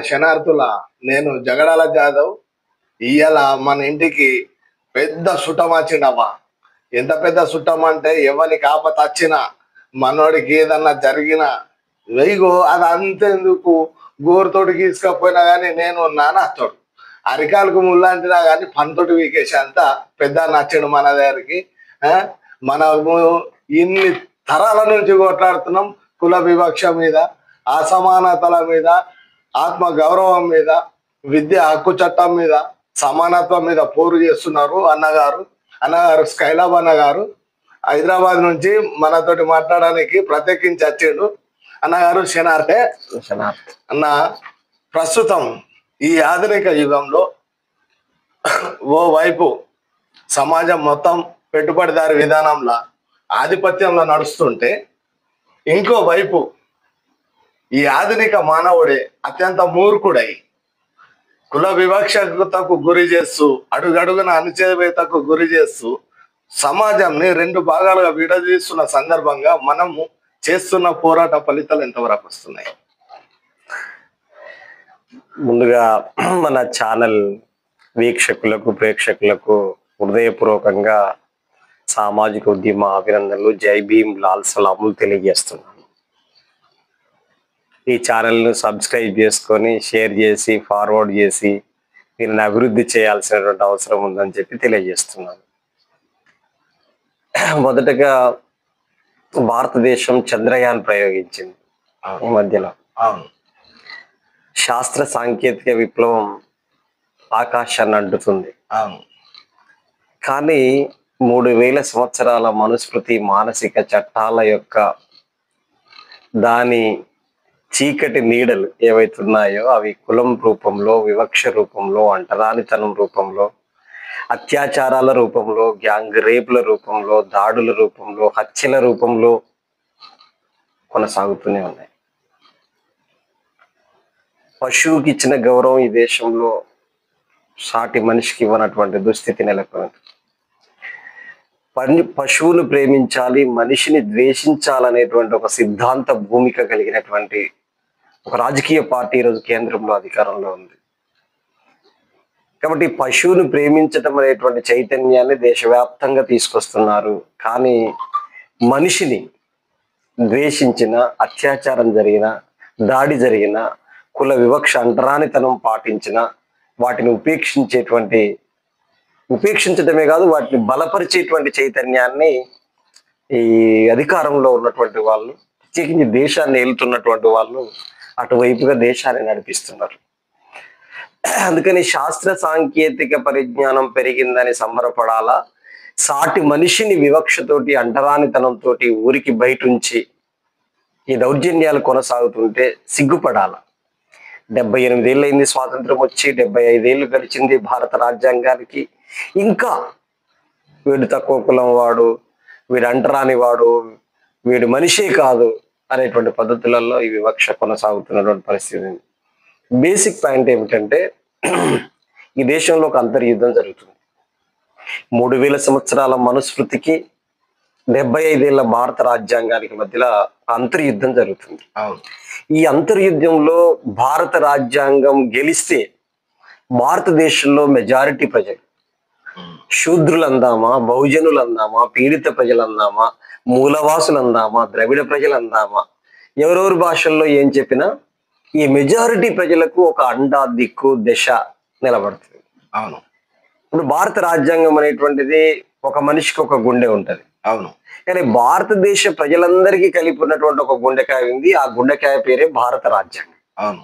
శనార్థుల నేను జగడాల జాదవ్. ఇయ్యాల మన ఇంటికి పెద్ద సుట్టం వచ్చిండవ్వ. ఎంత పెద్ద సుట్టం అంటే ఎవరికి ఆపత వచ్చినా మనోడికి ఏదన్నా జరిగినా వెయ్యో అది అంతెందుకు గోరుతోటి గీసుకపోయినా కానీ నేను నానొస్తాడు. అరికాలకు ముళ్ళంటినా కానీ పంతోటి వీకేసి అంత పెద్ద నచ్చాడు మన దగ్గరికి. మనము ఇన్ని తరాల నుంచి కొట్లాడుతున్నాం కుల వివక్ష మీద, అసమానతల మీద, ఆత్మ గౌరవం మీద, విద్య హక్కు చట్టం మీద, సమానత్వం మీద పోరు చేస్తున్నారు అన్నగారు స్కైలాబ్ అన్నగారు హైదరాబాద్ నుంచి మనతోటి మాట్లాడడానికి ప్రత్యేకించి వచ్చాడు. అన్నగారు శనార్థే. అన్న, ప్రస్తుతం ఈ ఆధునిక యుగంలో ఓ వైపు సమాజం మొత్తం పెట్టుబడిదారి విధానంలో ఆధిపత్యంలో నడుస్తుంటే, ఇంకో వైపు ఈ ఆధునిక మానవుడే అత్యంత మూర్ఖుడై కుల వివక్షతకు గురి చేస్తూ, అడుగడుగున అణచివేతకు గురి చేస్తూ సమాజంని రెండు భాగాలుగా విడదీస్తున్న సందర్భంగా మనము చేస్తున్న పోరాట ఫలితాలు ఎంతవరకు వస్తున్నాయి? ముందుగా మన ఛానల్ వీక్షకులకు, ప్రేక్షకులకు హృదయపూర్వకంగా సామాజిక ఉద్యమ అభినందనలు, జై భీమ్, లాల్ సలాములు తెలియజేస్తున్నాను. ఈ ఛానల్ను సబ్స్క్రైబ్ చేసుకొని షేర్ చేసి ఫార్వర్డ్ చేసి దీనిని అభివృద్ధి చేయాల్సినటువంటి అవసరం ఉందని చెప్పి తెలియజేస్తున్నాను. మొదటగా భారతదేశం చంద్రయాన్ ప్రయోగించింది ఈ మధ్యలో. శాస్త్ర సాంకేతిక విప్లవం ఆకాశాన్ని అంటుతుంది. కానీ 3000 సంవత్సరాల మనుస్మృతి మానసిక చట్టాల యొక్క దాని చీకటి నీడలు ఏవైతున్నాయో అవి కులం రూపంలో, వివక్ష రూపంలో, అంటరానితనం రూపంలో, అత్యాచారాల రూపంలో, గ్యాంగ్ రేపుల రూపంలో, దాడుల రూపంలో, హత్యల రూపంలో కొనసాగుతూనే ఉన్నాయి. పశువుకి ఇచ్చిన గౌరవం ఈ దేశంలో సాటి మనిషికి ఇవ్వనటువంటి దుస్థితి నెలకొంది. పశువును ప్రేమించాలి, మనిషిని ద్వేషించాలనేటువంటి ఒక సిద్ధాంత భూమిక కలిగినటువంటి ఒక రాజకీయ పార్టీ ఈరోజు కేంద్రంలో అధికారంలో ఉంది. కాబట్టి పశువును ప్రేమించటం అనేటువంటి చైతన్యాన్ని దేశవ్యాప్తంగా తీసుకొస్తున్నారు. కానీ మనిషిని ద్వేషించిన, అత్యాచారం జరిగిన, దాడి జరిగిన, కుల వివక్ష అంటరానితనం పాటించిన వాటిని ఉపేక్షించడమే కాదు వాటిని బలపరిచేటువంటి చైతన్యాన్ని ఈ అధికారంలో ఉన్నటువంటి వాళ్ళు, ప్రత్యేకించి దేశాన్ని ఏలుతున్నటువంటి వాళ్ళు అటువైపుగా దేశాన్ని నడిపిస్తున్నారు. అందుకని శాస్త్ర సాంకేతిక పరిజ్ఞానం పెరిగిందని సంబరపడాలా, సాటి మనిషిని వివక్షతోటి, అంటరానితనంతో ఊరికి బయటుంచి ఈ దౌర్జన్యాలు కొనసాగుతుంటే సిగ్గుపడాల. 78 ఏళ్ళైంది స్వాతంత్రం వచ్చి, 75 ఏళ్ళు గడిచింది భారత రాజ్యాంగానికి. ఇంకా వీడు తక్కువ కులం వాడు, వీడు అంటరాని వాడు, వీడు మనిషే కాదు అనేటువంటి పద్ధతులలో ఈ వివక్ష కొనసాగుతున్నటువంటి పరిస్థితి. బేసిక్ పాయింట్ ఏమిటంటే, ఈ దేశంలో ఒక అంతర్యుద్ధం జరుగుతుంది. 3000 సంవత్సరాల మనుస్మృతికి 75 ఏళ్ల భారత రాజ్యాంగానికి మధ్యలో అంతర్యుద్ధం జరుగుతుంది. ఈ అంతర్యుద్ధంలో భారత రాజ్యాంగం గెలిస్తే భారతదేశంలో మెజారిటీ ప్రజలు, శూద్రులు అందామా, బహుజనులు అందామా, పీడిత ప్రజలు అందామా, మూలవాసులు అందామా, ద్రవిడ ప్రజలు అందామా, ఎవరెవరి భాషల్లో ఏం చెప్పినా ఈ మెజారిటీ ప్రజలకు ఒక అండా, దిక్కు, దశ నిలబడుతుంది. అవును. ఇప్పుడు భారత రాజ్యాంగం అనేటువంటిది ఒక మనిషికి ఒక గుండె ఉంటది. అవును. కానీ భారతదేశ ప్రజలందరికీ కలిపి ఉన్నటువంటి ఒక గుండెకాయ ఉంది. ఆ గుండెకాయ పేరే భారత రాజ్యాంగం. అవును.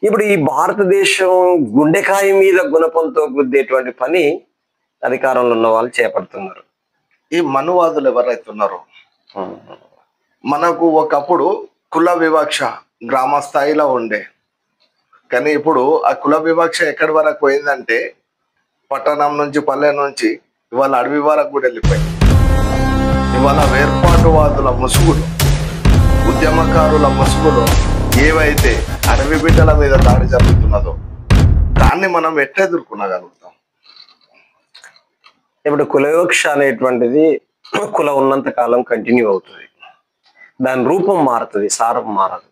ఇప్పుడు ఈ భారతదేశం గుండెకాయ మీద గుణపంతో గుద్దేటువంటి పని అధికారంలో ఉన్న వాళ్ళు చేపడుతున్నారు. ఈ మనువాదులు ఎవరైతే ఉన్నారో, మనకు ఒకప్పుడు కుల వివక్ష గ్రామ స్థాయిలో ఉండే, కానీ ఇప్పుడు ఆ కుల వివక్ష ఎక్కడి వరకు పోయిందంటే పట్టణం నుంచి, పల్లె నుంచి ఇవాళ అడవి వరకు కూడా వెళ్ళిపోయింది. ఇవాళ వేర్పాటువాదుల ముసుగులు, ఉద్యమకారుల ముసుగులు ఏవైతే అడవి బిడ్డల మీద దాడి జరుగుతున్నదో దాన్ని మనం ఎట్లా ఎదుర్కొనగలుగుతాం? ఇప్పుడు కుల వివక్ష అనేటువంటిది కులం ఉన్నంత కాలం కంటిన్యూ అవుతుంది. దాని రూపం మారుతుంది, సారం మారదు.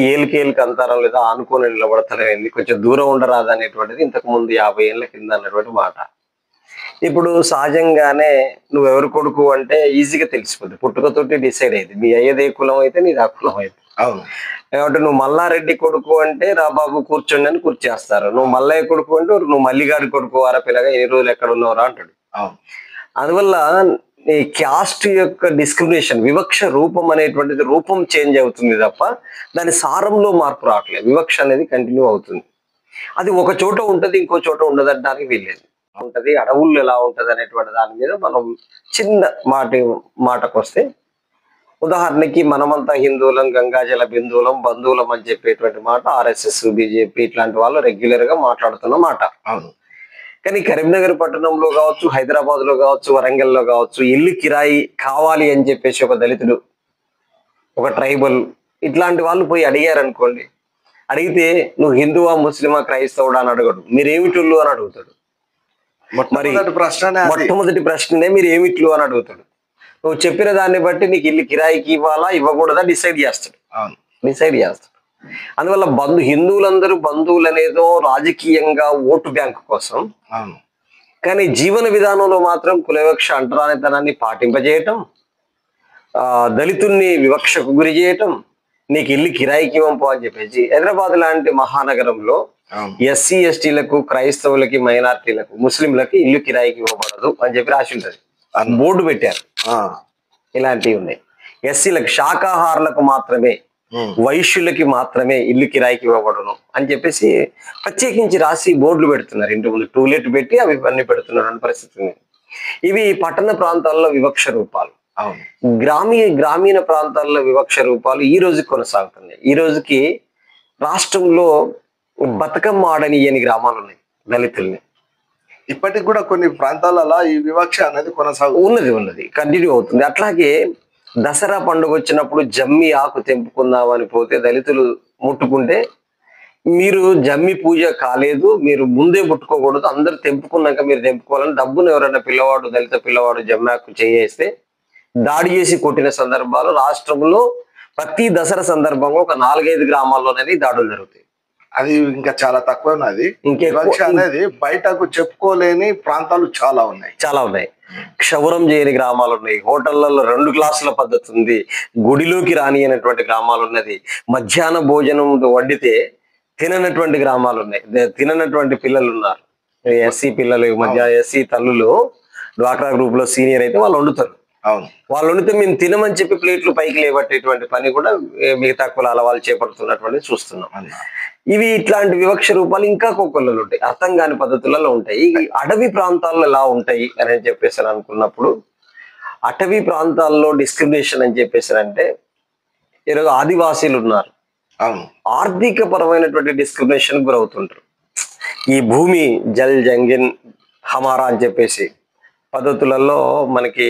ఏళ్ళకి అంతరం లేదా ఆనుకొని నిలబడతలేంది, కొంచెం దూరం ఉండరాదు అనేటువంటిది ఇంతకు ముందు 50 ఏళ్ల కింద అన్నటువంటి మాట. ఇప్పుడు సహజంగానే నువ్వెవరు కొడుకు అంటే ఈజీగా తెలిసిపోద్ది, పుట్టుకతోటి డిసైడ్ అయింది. మీ అయ్యదే కులం అయితే నీది ఆ కులం అయితే. అవును. కాబట్టి నువ్వు మల్లారెడ్డి కొడుకు అంటే రా బాబు కూర్చోండి అని కూర్చేస్తారు. నువ్వు మల్లయ్య కొడుకు అంటే నువ్వు మల్లిగాడి కొడుకు వారా పిల్లగా ఎన్ని రోజులు ఎక్కడ ఉన్నావురా అంటాడు. అవును. అందువల్ల ఈ క్యాస్ట్ యొక్క డిస్క్రిమినేషన్, వివక్ష రూపం అనేటువంటిది రూపం చేంజ్ అవుతుంది తప్ప దాని సారంలో మార్పు రావట్లేదు. వివక్ష అనేది కంటిన్యూ అవుతుంది. అది ఒక చోట ఉంటది, ఇంకో చోట ఉండదనడానికి వీల్లేదు. ఉంటది అడవుల్లో ఎలా ఉంటది అనేటువంటి దాని మీద మనం చిన్న మాటకు వస్తే, ఉదాహరణకి మనమంతా హిందువులం, గంగాజల బిందువులం, బంధువులం అని చెప్పేటువంటి మాట RSS, BJP ఇట్లాంటి వాళ్ళు రెగ్యులర్ గా మాట్లాడుతున్న మాట. అవును. కానీ కరీంనగర్ పట్టణంలో కావచ్చు, హైదరాబాద్ లో కావచ్చు, వరంగల్లో కావచ్చు, ఇల్లు కిరాయి కావాలి అని చెప్పేసి ఒక దళితుడు, ఒక ట్రైబల్ ఇట్లాంటి వాళ్ళు పోయి అడిగారు అనుకోండి, అడిగితే నువ్వు హిందువా, ముస్లిమా, క్రైస్తవుడా అని అడగడు, మీరేమిటిల్లు అని అడుగుతాడు. మరి మొట్టమొదటి ప్రశ్ననే మీరు ఏమిట్లు అని అడుగుతాడు. నువ్వు చెప్పిన దాన్ని బట్టి నీకు ఇల్లు కిరాయికి ఇవ్వాలా ఇవ్వకూడదా డిసైడ్ చేస్తాడు. అందువల్ల హిందువులందరూ బంధువులు అనేదో రాజకీయంగా ఓటు బ్యాంకు కోసం, కానీ జీవన విధానంలో మాత్రం కులవివక్ష అంటరానితనాన్ని పాటింపజేయటం, దళితుల్ని వివక్షకు గురి చేయటం, నీకు ఇల్లు కిరాయికి ఇవ్వంపో అని చెప్పేసి హైదరాబాద్ లాంటి మహానగరంలో SC STలకు, క్రైస్తవులకి, మైనార్టీలకు, ముస్లింలకి ఇల్లు కిరాయికి ఇవ్వబడదు అని చెప్పి రాసి ఉంటుంది, బోర్డు పెట్టారు. ఇలాంటివి ఉన్నాయి. SCలకు, శాకాహారులకు మాత్రమే, వైశ్యులకి మాత్రమే ఇల్లు కిరాయికి ఇవ్వబడును అని చెప్పేసి ప్రత్యేకించి రాసి బోర్డులు పెడుతున్నారు. ఇంటి ముందు టూలెట్ పెట్టి అవి అన్ని పెడుతున్నారు అనే పరిస్థితి ఉంది. ఇవి పట్టణ ప్రాంతాల్లో వివక్ష రూపాలు. గ్రామీణ ప్రాంతాల్లో వివక్ష రూపాలు ఈ రోజు కొనసాగుతున్నాయి. ఈ రోజుకి రాష్ట్రంలో బతుకమ్మ ఆడనీయని గ్రామాలు ఉన్నాయి దళితుల్ని. ఇప్పటికి కూడా కొన్ని ప్రాంతాలలో ఈ వివక్ష అనేది ఉన్నది కంటిన్యూ అవుతుంది. అట్లాగే దసరా పండుగ వచ్చినప్పుడు జమ్మి ఆకు తెంపుకుందామని పోతే దళితులు ముట్టుకుంటే, మీరు జమ్మి పూజ కాలేదు, మీరు ముందే ముట్టుకోకూడదు, అందరు తెంపుకున్నాక మీరు తెంపుకోవాలని డబ్బును ఎవరైనా పిల్లవాడు, దళిత పిల్లవాడు జమ్మి ఆకు చేస్తే దాడి చేసి కొట్టిన సందర్భాలు రాష్ట్రంలో ప్రతి దసరా సందర్భంగా ఒక 4-5 గ్రామాల్లోనేది దాడులు జరుగుతాయి. అది ఇంకా చాలా తక్కువ ఉన్నది. వివక్ష అనేది బయటకు చెప్పుకోలేని ప్రాంతాలు చాలా ఉన్నాయి. క్షౌరం చేయని గ్రామాలు ఉన్నాయి. హోటళ్లలో 2 గ్లాసుల పద్ధతి ఉంది. గుడిలోకి రాని అనేటువంటి గ్రామాలు ఉన్నది. మధ్యాహ్న భోజనం వండితే తిననటువంటి గ్రామాలు ఉన్నాయి. తిననటువంటి పిల్లలు ఉన్నారు. SC పిల్లలు, SC తల్లులు డ్వాక్రా గ్రూప్ లో సీనియర్ అయితే వాళ్ళు వండుతారు. వాళ్ళు వండితే మేము తినమని చెప్పి ప్లేట్లు పైకి లేబట్టేటువంటి పని కూడా మిగతా కులాల వాళ్ళు చేపడుతున్నటువంటి చూస్తున్నాం. ఇవి ఇట్లాంటి వివక్ష రూపాలు ఇంకా కొకొల్లలో ఉంటాయి, అర్థం కాని పద్ధతులలో ఉంటాయి. అటవీ ప్రాంతాల్లో ఎలా ఉంటాయి అని చెప్పేసి అనుకున్నప్పుడు, అటవీ ప్రాంతాల్లో డిస్క్రిమినేషన్ అని చెప్పేసారంటే, ఈరోజు ఆదివాసీలు ఉన్నారు, ఆర్థిక పరమైనటువంటి డిస్క్రిమినేషన్ గురవుతుంటారు. ఈ భూమి జల్ జంగిన్ హమారా అని చెప్పేసి పద్ధతులలో మనకి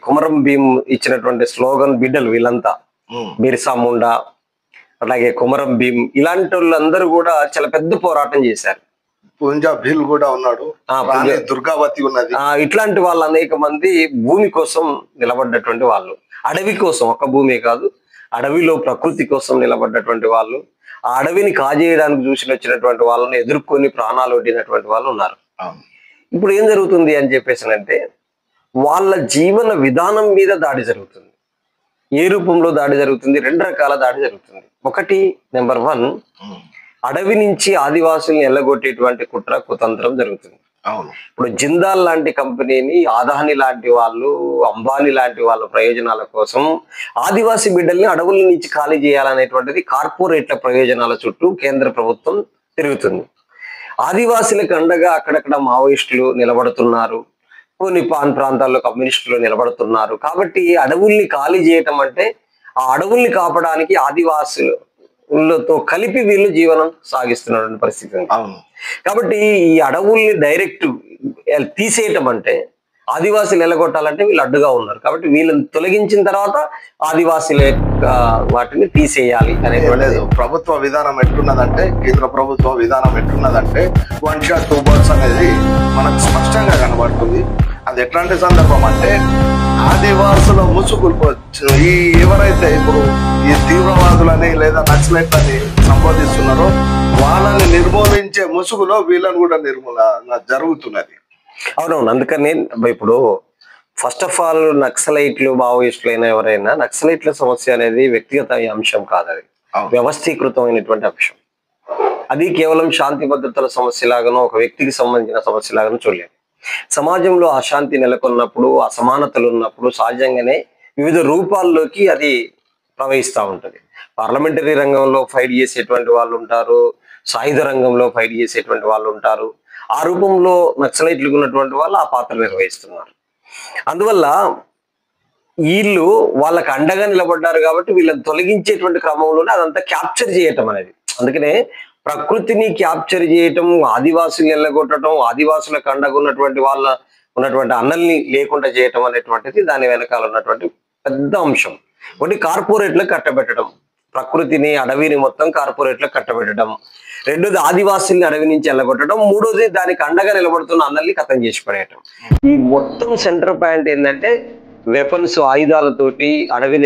కుమరం భీం ఇచ్చినటువంటి స్లోగన్ బిడ్డలు వీళ్ళంతా, బిర్సా ముండా, అలాగే కుమరం భీం, ఇలాంటి వాళ్ళందరూ కూడా చాలా పెద్ద పోరాటం చేశారు. భీల్ కూడా ఉన్నాడు, దుర్గావతి ఉన్నది. ఇట్లాంటి వాళ్ళు అనేక మంది భూమి కోసం నిలబడ్డటువంటి వాళ్ళు, అడవి కోసం, ఒక్క భూమి కాదు, అడవిలో ప్రకృతి కోసం నిలబడ్డటువంటి వాళ్ళు, ఆ అడవిని కాజేయడానికి వచ్చినటువంటి వాళ్ళని ఎదుర్కొని ప్రాణాలు వడ్డినటువంటి వాళ్ళు ఉన్నారు. ఇప్పుడు ఏం జరుగుతుంది అని చెప్పేసానంటే, వాళ్ళ జీవన విధానం మీద దాడి జరుగుతుంది. ఏ రూపంలో దాడి జరుగుతుంది? 2 రకాల దాడి జరుగుతుంది. ఒకటి, నెంబర్ 1, అడవి నుంచి ఆదివాసుల్ని ఎల్లగొట్టేటువంటి కుట్ర కుతంత్రం జరుగుతుంది. ఇప్పుడు జిందాల్ లాంటి కంపెనీని అదాని లాంటి వాళ్ళు, అంబానీ లాంటి వాళ్ళ ప్రయోజనాల కోసం ఆదివాసీ బిడ్డల్ని అడవుల నుంచి ఖాళీ చేయాలనేటువంటిది కార్పొరేట్ల ప్రయోజనాల చుట్టూ కేంద్ర ప్రభుత్వం తిరుగుతుంది. ఆదివాసీలకు అండగా అక్కడక్కడ మావోయిస్టులు నిలబడుతున్నారు, కొన్ని ప్రాంతాల్లో కమ్యూనిస్టులు నిలబడుతున్నారు. కాబట్టి అడవుల్ని ఖాళీ చేయటం అంటే ఆ అడవుల్ని కాపాడడానికి ఆదివాసులతో కలిపి వీళ్ళు జీవనం సాగిస్తున్న పరిస్థితి. కాబట్టి ఈ అడవుల్ని డైరెక్ట్ తీసేయటం అంటే, ఆదివాసీలు ఎల్లగొట్టాలంటే వీళ్ళు అడ్డుగా ఉన్నారు. కాబట్టి వీళ్ళని తొలగించిన తర్వాత ఆదివాసీల వాటిని తీసేయాలి అనేటువంటిది ప్రభుత్వ విధానం ఎట్లున్నదంటే, కేంద్ర ప్రభుత్వ విధానం ఎట్లున్నదంటే 1 shot 2 birds అనేది మనకు స్పష్టంగా కనబడుతుంది. అది ఎట్లాంటి సందర్భం అంటే ఆదివాసుల ముసుగులు ఈ ఎవరైతే ఇప్పుడు ఈ తీవ్రవాదులని లేదా నక్సలైట్లని సంబోధిస్తున్నారో వాళ్ళని నిర్మూలించే ముసుగులో వీళ్ళని కూడా నిర్మూలన జరుగుతున్నది. అవునవును. అందుకని ఇప్పుడు ఫస్ట్ ఆఫ్ ఆల్ నక్సలైట్లు మావోయిస్టులైనా ఎవరైనా నక్సలైట్ల సమస్య అనేది వ్యక్తిగత అంశం కాదు, అది వ్యవస్థీకృతమైనటువంటి అంశం. అది కేవలం శాంతి భద్రతల సమస్య లాగానో ఒక వ్యక్తికి సంబంధించిన సమస్య లాగానో చూడలేదు. సమాజంలో అశాంతి నెలకొన్నప్పుడు, అసమానతలు ఉన్నప్పుడు సహజంగానే వివిధ రూపాల్లోకి అది ప్రవహిస్తూ ఉంటుంది. పార్లమెంటరీ రంగంలో ఫైట్ చేసేటువంటి వాళ్ళు ఉంటారు, సాయుధ రంగంలో ఫైట్ చేసేటువంటి వాళ్ళు ఉంటారు. ఆ రూపంలో నక్సలైట్లు ఉన్నటువంటి వాళ్ళు ఆ పాత్ర నిర్వహిస్తున్నారు. అందువల్ల వీళ్ళు వాళ్ళకి అండగా నిలబడ్డారు కాబట్టి వీళ్ళని తొలగించేటువంటి క్రమంలోనే అదంతా క్యాప్చర్ చేయటం అనేది. అందుకనే ప్రకృతిని క్యాప్చర్ చేయటం, ఆదివాసులు ఎల్లగొట్టడం, ఆదివాసులకు అండగా ఉన్నటువంటి అన్నల్ని లేకుండా చేయటం అనేటువంటిది దాని వెనకాల ఉన్నటువంటి పెద్ద అంశం. ఒకటి కార్పొరేట్లకు కట్టబెట్టడం, ప్రకృతిని అడవిని మొత్తం కార్పొరేట్లకు కట్టబెట్టడం. రెండోది ఆదివాసుల్ని అడవి నుంచి ఎల్లగొట్టడం. మూడోది దానికి అండగా నిలబడుతున్న అన్నల్ని కథం చేసి పడేయటం. ఈ మొత్తం సెంటర్ పాయింట్ ఏంటంటే వెపన్స్, ఆయుధాలతోటి అడవి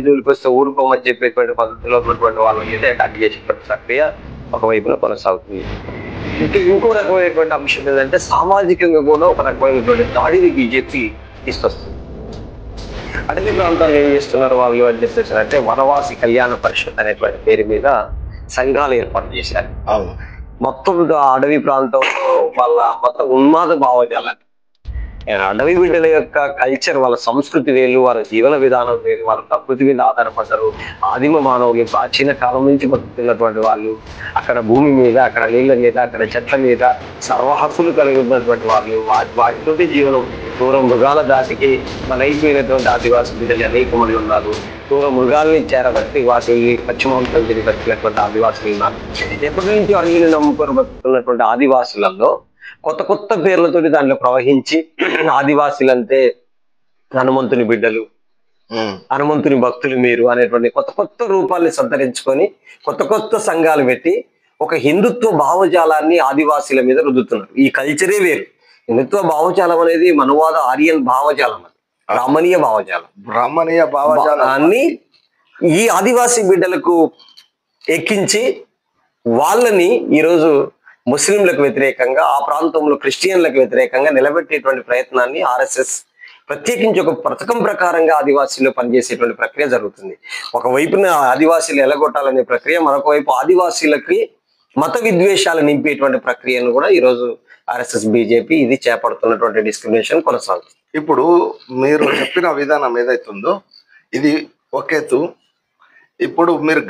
జోలికొస్తే ఊరుకోమని చెప్పేటువంటి పద్ధతిలో ఉన్నటువంటి వాళ్ళు అయితే అటాక్ చేసేటువంటి ప్రక్రియ ఒకవైపున కొనసాగుతుంది. ఇంకో రకమైనటువంటి అంశం ఏంటంటే సామాజికంగా కూడా ఒక రకమైనటువంటి దాడిని బీజేపీ తీసుకొస్తుంది. అడవి ప్రాంతాలు ఏం చేస్తున్నారు వాళ్ళు అని చెప్పేసి అంటే వనవాసి కళ్యాణ పరిషత్ అనేటువంటి పేరు మీద సంఘాలు ఏర్పాటు చేశారు. మొత్తం అడవి ప్రాంతంలో వాళ్ళ మొత్తం ఉన్మాద భావజాలని, అడవి బిడ్డల యొక్క కల్చర్, వాళ్ళ సంస్కృతి వేరు, వాళ్ళ జీవన విధానం వేరు, వాళ్ళ ప్రకృతి మీద ఆధారపడ్డారు. ఆదిమ మానవులు ప్రాచీన కాలం నుంచి బతుకుతున్నటువంటి వాళ్ళు, అక్కడ భూమి మీద, అక్కడ నీళ్ళ మీద, అక్కడ చెట్ల మీద సర్వ హక్కులు కలిగి ఉన్నటువంటి వాళ్ళు, వాటితోటి జీవనం. దూరం మృగాల దాటికి అయిపోయినటువంటి ఆదివాసి బిడ్డలు అనేక మంది ఉన్నారు. దూరం మృగాల్ని చేరబట్టి వాటిని పశ్చిమాంతం తిరిగి బతికినటువంటి ఆదివాసులు ఉన్నారు. ఎప్పటి నుంచి అడవిని నమ్ముకొని బతుకుతున్నటువంటి ఆదివాసులలో కొత్త పేర్లతోటి దాంట్లో ప్రవహించి ఆదివాసులంటే హనుమంతుని బిడ్డలు, హనుమంతుని భక్తులు మీరు అనేటువంటి కొత్త రూపాల్ని సంతరించుకొని కొత్త సంఘాలు పెట్టి ఒక హిందుత్వ భావజాలాన్ని ఆదివాసీల మీద రుద్దుతున్నారు. ఈ కల్చరే వేరు. హిందుత్వ భావజాలం అనేది మనువాద ఆర్యన్ భావజాలం, అది బ్రాహ్మణీయ భావజాలాన్ని ఈ ఆదివాసీ బిడ్డలకు ఎక్కించి వాళ్ళని ఈరోజు ముస్లింలకు వ్యతిరేకంగా, ఆ ప్రాంతంలో క్రిస్టియన్లకు వ్యతిరేకంగా నిలబెట్టేటువంటి ప్రయత్నాన్ని ఆర్ఎస్ఎస్ ప్రత్యేకించి ఒక పథకం ప్రకారంగా ఆదివాసీలో పనిచేసేటువంటి ప్రక్రియ జరుగుతుంది. ఒకవైపున ఆదివాసీలు ఎలగొట్టాలనే ప్రక్రియ, మరొక వైపు ఆదివాసీలకి మత విద్వేషాలు నింపేటువంటి ప్రక్రియను కూడా ఈరోజు ఆర్ఎస్ఎస్ బీజేపీ ఇది చేపడుతున్నటువంటి డిస్క్రిమినేషన్ కొనసాగుతుంది. ఇప్పుడు మీరు చెప్పిన విధానం ఏదైతుందో ఇది ఒకేతు. ఇప్పుడు మీరు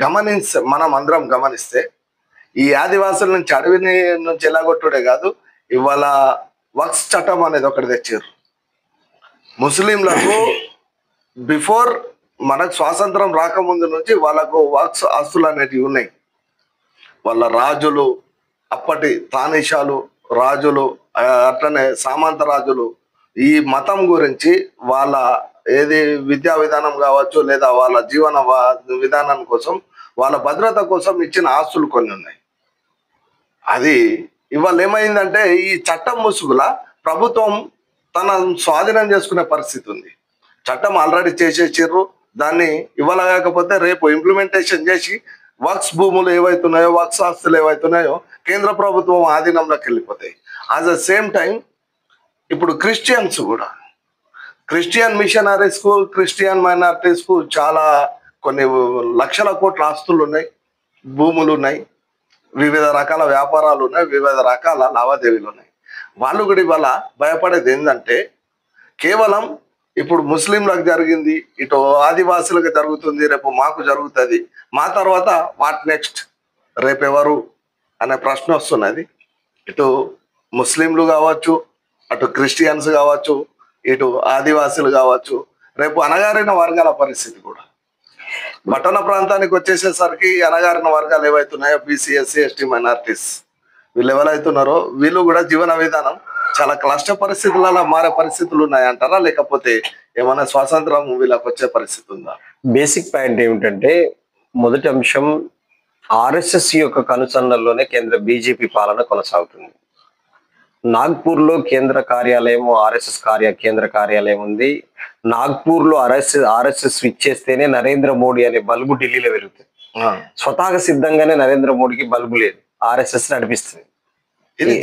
మనం అందరం గమనిస్తే ఈ ఆదివాసుల నుంచి అడవిని నుంచి ఎలాగొట్టుడే కాదు, ఇవాళ వక్స్ చట్టం అనేది ఒకటి తెచ్చారు. ముస్లింలకు బిఫోర్ మనకు స్వాతంత్రం రాకముందు నుంచి వాళ్ళకు వక్స్ ఆస్తులు అనేటివి ఉన్నాయి. వాళ్ళ రాజులు, అప్పటి తానిషాలు రాజులు, అట్లనే సామంత రాజులు ఈ మతం గురించి వాళ్ళ ఏది విద్యా విధానం కావచ్చు, లేదా వాళ్ళ జీవన విధానం కోసం, వాళ్ళ భద్రత కోసం ఇచ్చిన ఆస్తులు కొన్ని ఉన్నాయి. అది ఇవాళ ఏమైందంటే ఈ చట్టం ముసుగుల ప్రభుత్వం తన స్వాధీనం చేసుకునే పరిస్థితి ఉంది. చట్టం ఆల్రెడీ చేసేసారు, దాన్ని ఇవాళ కాకపోతే రేపు ఇంప్లిమెంటేషన్ చేసి వక్స్ భూములు ఏవైతున్నాయో, వక్స్ ఆస్తులు ఏవైతున్నాయో కేంద్ర ప్రభుత్వం ఆధీనంలోకి వెళ్ళిపోతాయి. అట్ ద సేమ్ టైం ఇప్పుడు క్రిస్టియన్స్ కూడా, క్రిస్టియన్ మిషనరీస్కు, క్రిస్టియన్ మైనారిటీస్కు చాలా కొన్ని లక్షల కోట్ల ఆస్తులు ఉన్నాయి, భూములు ఉన్నాయి, వివిధ రకాల వ్యాపారాలు ఉన్నాయి, వివిధ రకాల లావాదేవీలు ఉన్నాయి. వాళ్ళు కూడా ఇవాళ భయపడేది ఏంటంటే కేవలం ఇప్పుడు ముస్లింలకు జరిగింది, ఇటు ఆదివాసులకు జరుగుతుంది, రేపు మాకు జరుగుతుంది, మా తర్వాత వాట్ నెక్స్ట్, రేపెవరు అనే ప్రశ్న వస్తున్నది. ఇటు ముస్లింలు కావచ్చు, అటు క్రిస్టియన్స్ కావచ్చు, ఇటు ఆదివాసులు కావచ్చు, రేపు అణగారిన వర్గాల పరిస్థితి కూడా. పట్టణ ప్రాంతానికి వచ్చేసేసరికి అణగారిన వర్గాలు ఏవైతున్నాయో బీసీ, ఎస్సీ, ఎస్టీ, మైనారిటీస్ వీళ్ళు ఎవరైతున్నారో వీళ్ళు కూడా జీవన విధానం చాలా క్లిష్ట పరిస్థితులలో మారే పరిస్థితులు ఉన్నాయంటారా, లేకపోతే ఏమైనా స్వాతంత్రం వీళ్ళకి వచ్చే పరిస్థితి ఉందా? బేసిక్ పాయింట్ ఏమిటంటే, మొదటి అంశం ఆర్ఎస్ఎస్ యొక్క కనుసన్నల్లోనే కేంద్ర బీజేపీ పాలన కొనసాగుతుంది. నాగ్పూర్ లో కేంద్ర కార్యాలయం, ఆర్ఎస్ఎస్ కేంద్ర కార్యాలయం ఉంది. నాగ్పూర్ లో ఆర్ఎస్ఎస్ స్విచ్ చేస్తేనే నరేంద్ర మోడీ అనే బల్బు ఢిల్లీలో వెలుగుతుంది. స్వతహా సిద్ధంగానే నరేంద్ర మోడీకి బల్బు లేదు, ఆర్ఎస్ఎస్ నడిపిస్తుంది. ఇది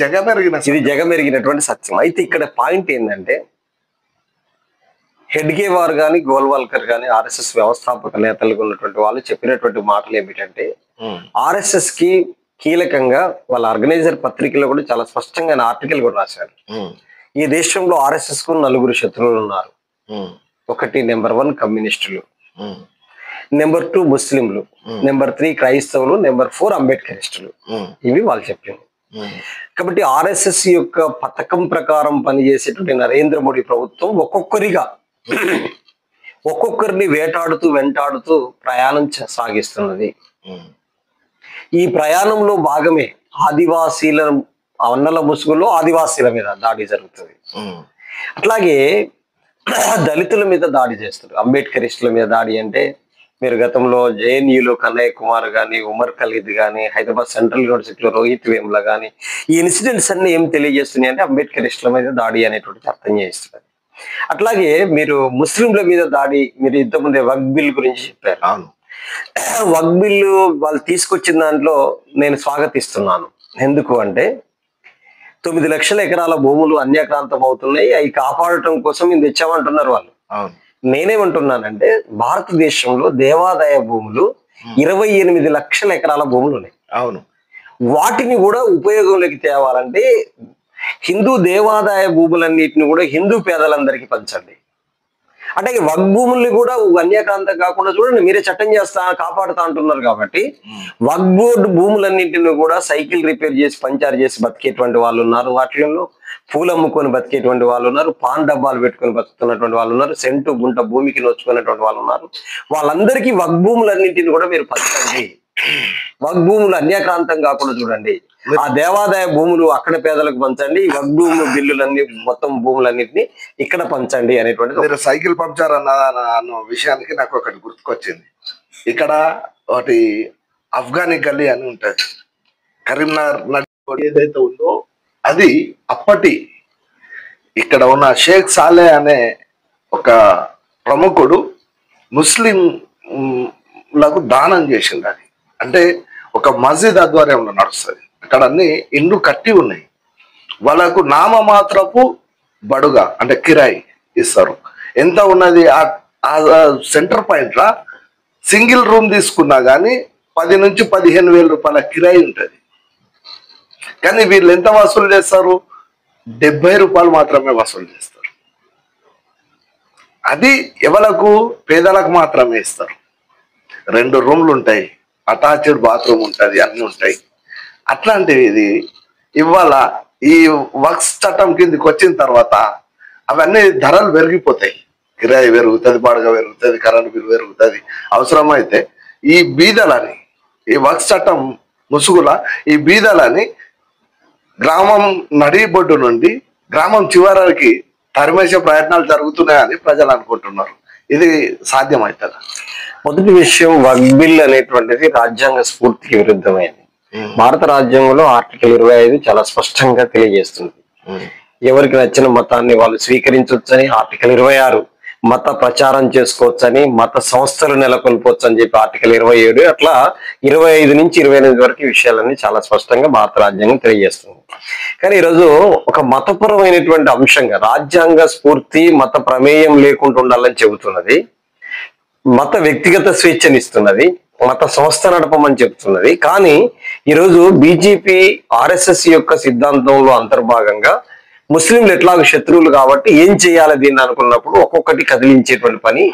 జగమెరిగినటువంటి సత్యం. అయితే ఇక్కడ పాయింట్ ఏంటంటే, హెడ్గేవార్ గాని గోల్వాల్కర్ గాని ఆర్ఎస్ఎస్ వ్యవస్థాపక నేతలుగా ఉన్నటువంటి వాళ్ళు చెప్పినటువంటి మాటలు ఏమిటంటే, ఆర్ఎస్ఎస్ కి కీలకంగా వాళ్ళ ఆర్గనైజర్ పత్రికలో కూడా చాలా స్పష్టంగా ఆర్టికల్ కూడా రాశారు. ఈ దేశంలో ఆర్ఎస్ఎస్ కు 4 శత్రువులు ఉన్నారు. ఒకటి నెంబర్ 1 కమ్యూనిస్టులు, నెంబర్ 2 ముస్లింలు, నెంబర్ 3 క్రైస్తవులు, నెంబర్ 4 అంబేద్కరిస్టులు. ఇవి వాళ్ళు చెప్పింది. కాబట్టి ఆర్ఎస్ఎస్ యొక్క పథకం ప్రకారం పనిచేసేటువంటి నరేంద్ర మోడీ ప్రభుత్వం ఒక్కొక్కరిని వెంటాడుతూ ప్రయాణం సాగిస్తున్నది. ఈ ప్రయాణంలో భాగమే ఆదివాసీల అన్నల ముసుగులో ఆదివాసీల మీద దాడి జరుగుతుంది. అట్లాగే దళితుల మీద దాడి చేస్తారు. అంబేద్కరిస్టుల మీద దాడి అంటే, మీరు గతంలో జేఎన్యూలో కన్నయ్య కుమార్ గాని, ఉమర్ ఖలీద్ గాని, హైదరాబాద్ సెంట్రల్ యూనివర్సిటీలో రోహిత్ వేముల గాని, ఈ ఇన్సిడెంట్స్ అన్ని ఏం తెలియజేస్తున్నాయి అంటే అంబేద్కరిస్టుల మీద దాడి అనేటువంటి అర్థం చేస్తున్నారు. అట్లాగే మీరు ముస్లింల మీద దాడి, మీరు ఇంతకుముందే వక్ బిల్ గురించి చెప్పారు. వక్ బిల్లు వాళ్ళు తీసుకొచ్చిన దాంట్లో నేను స్వాగతిస్తున్నాను. ఎందుకు అంటే, 9 లక్షల ఎకరాల భూములు అన్యాక్రాంతం అవుతున్నాయి, అవి కాపాడటం కోసం ఇది తెచ్చామంటున్నారు వాళ్ళు. నేనేమంటున్నానంటే, భారతదేశంలో దేవాదాయ భూములు 28 లక్షల ఎకరాల భూములు ఉన్నాయి. అవును. వాటిని కూడా ఉపయోగంలోకి తేవాలంటే హిందూ దేవాదాయ భూములన్నిటిని కూడా హిందూ పేదలందరికీ పంచండి. అంటే వక్ భూముల్ని కూడా అన్యాక్రాంతం కాకుండా చూడండి, మీరే చట్టం కాపాడుతా అంటున్నారు. కాబట్టి వక్ బోర్డు భూములన్నింటిని కూడా సైకిల్ రిపేర్ చేసి పంచర్ చేసి బతికేటువంటి వాళ్ళు ఉన్నారు, వాటిలో పూలు అమ్ముకొని బతికేటువంటి వాళ్ళు ఉన్నారు, పాన్ డబ్బాలు పెట్టుకొని బతుకుతున్నటువంటి వాళ్ళు ఉన్నారు, సెంటు గుంట భూమికి నోచుకున్నటువంటి వాళ్ళు ఉన్నారు. వాళ్ళందరికీ వక్ భూములన్నింటిని కూడా మీరు పంచండి. వక్ భూములు అన్యాక్రాంతం కాకుండా చూడండి. ఆ దేవాదాయ భూములు అక్కడ పేదలకు పంచండి, వక్ భూములు బిల్లులన్నీ మొత్తం భూములన్నింటినీ ఇక్కడ పంచండి అనేటువంటిది. మీరు సైకిల్ పంచర్ అన్న విషయానికి నాకు ఒకటి గుర్తుకొచ్చింది. ఇక్కడ ఒకటి అఫ్ఘానీ గల్లీ అని ఉంటది, కరీంనగర్ నది ఏదైతే ఉందో అది అప్పటి ఇక్కడ ఉన్న షేక్ సాలే అనే ఒక ప్రముఖుడు ముస్లింలకు దానం చేసింది. అది అంటే ఒక మస్జిద్ ఆధ్వర్యంలో నడుస్తుంది. అక్కడ అన్ని ఇండ్లు కట్టి ఉన్నాయి. వాళ్ళకు నామమాత్రపు బడుగా అంటే కిరాయి ఇస్తారు. ఎంత ఉన్నది ఆ సెంటర్ పాయింట్ లా సింగిల్ రూమ్ తీసుకున్నా కానీ 10 నుంచి 15 వేల రూపాయల కిరాయి ఉంటుంది. కానీ వీళ్ళు ఎంత వసూలు చేస్తారు? 70 రూపాయలు మాత్రమే వసూలు చేస్తారు. అది ఎవలకు? పేదలకు మాత్రమే ఇస్తారు. 2 రూమ్లు ఉంటాయి, అటాచ్డ్ బాత్రూమ్ ఉంటుంది, అన్ని ఉంటాయి. అట్లాంటివి ఇది ఇవాళ ఈ వక్స్ చట్టం కిందకి వచ్చిన తర్వాత అవన్నీ ధరలు పెరిగిపోతాయి. కిరాయి పెరుగుతుంది, బాడుగ పెరుగుతుంది, కరెంట్ బిల్ పెరుగుతుంది. అవసరమైతే ఈ బీదలని, ఈ వక్స్ చట్టం ముసుగుల ఈ బీదలని గ్రామం నడిబొడ్డు నుండి గ్రామం చివరికి తరిమేసే ప్రయత్నాలు జరుగుతున్నాయని ప్రజలు అనుకుంటున్నారు. ఇది సాధ్యమవుతుందా? మొదటి విషయం, వక్ బిల్ అనేటువంటిది రాజ్యాంగ స్ఫూర్తికి విరుద్ధమైనది. భారత రాజ్యాంగంలో ఆర్టికల్ 25 చాలా స్పష్టంగా తెలియజేస్తుంది, ఎవరికి నచ్చిన మతాన్ని వాళ్ళు స్వీకరించవచ్చని. ఆర్టికల్ 26 మత ప్రచారం చేసుకోవచ్చని, మత సంస్థలు నెలకొల్పవచ్చు అని చెప్పి ఆర్టికల్ 27. అట్లా 25 నుంచి 28 వరకు ఈ విషయాలన్నీ చాలా స్పష్టంగా భారత రాజ్యాంగం తెలియజేస్తుంది. కానీ ఈరోజు ఒక మతపరమైనటువంటి అంశంగా రాజ్యాంగ స్ఫూర్తి మత ప్రమేయం లేకుండా ఉండాలని చెబుతున్నది, మత వ్యక్తిగత స్వేచ్ఛనిస్తున్నది, మత సంస్థ నడపమని చెప్తున్నది. కానీ ఈరోజు బీజేపీ ఆర్ఎస్ఎస్ యొక్క సిద్ధాంతంలో అంతర్భాగంగా ముస్లింలు ఎట్లాగో శత్రువులు కాబట్టి ఏం చేయాలి దీన్ని అనుకున్నప్పుడు ఒక్కొక్కటి కదిలించేటువంటి పని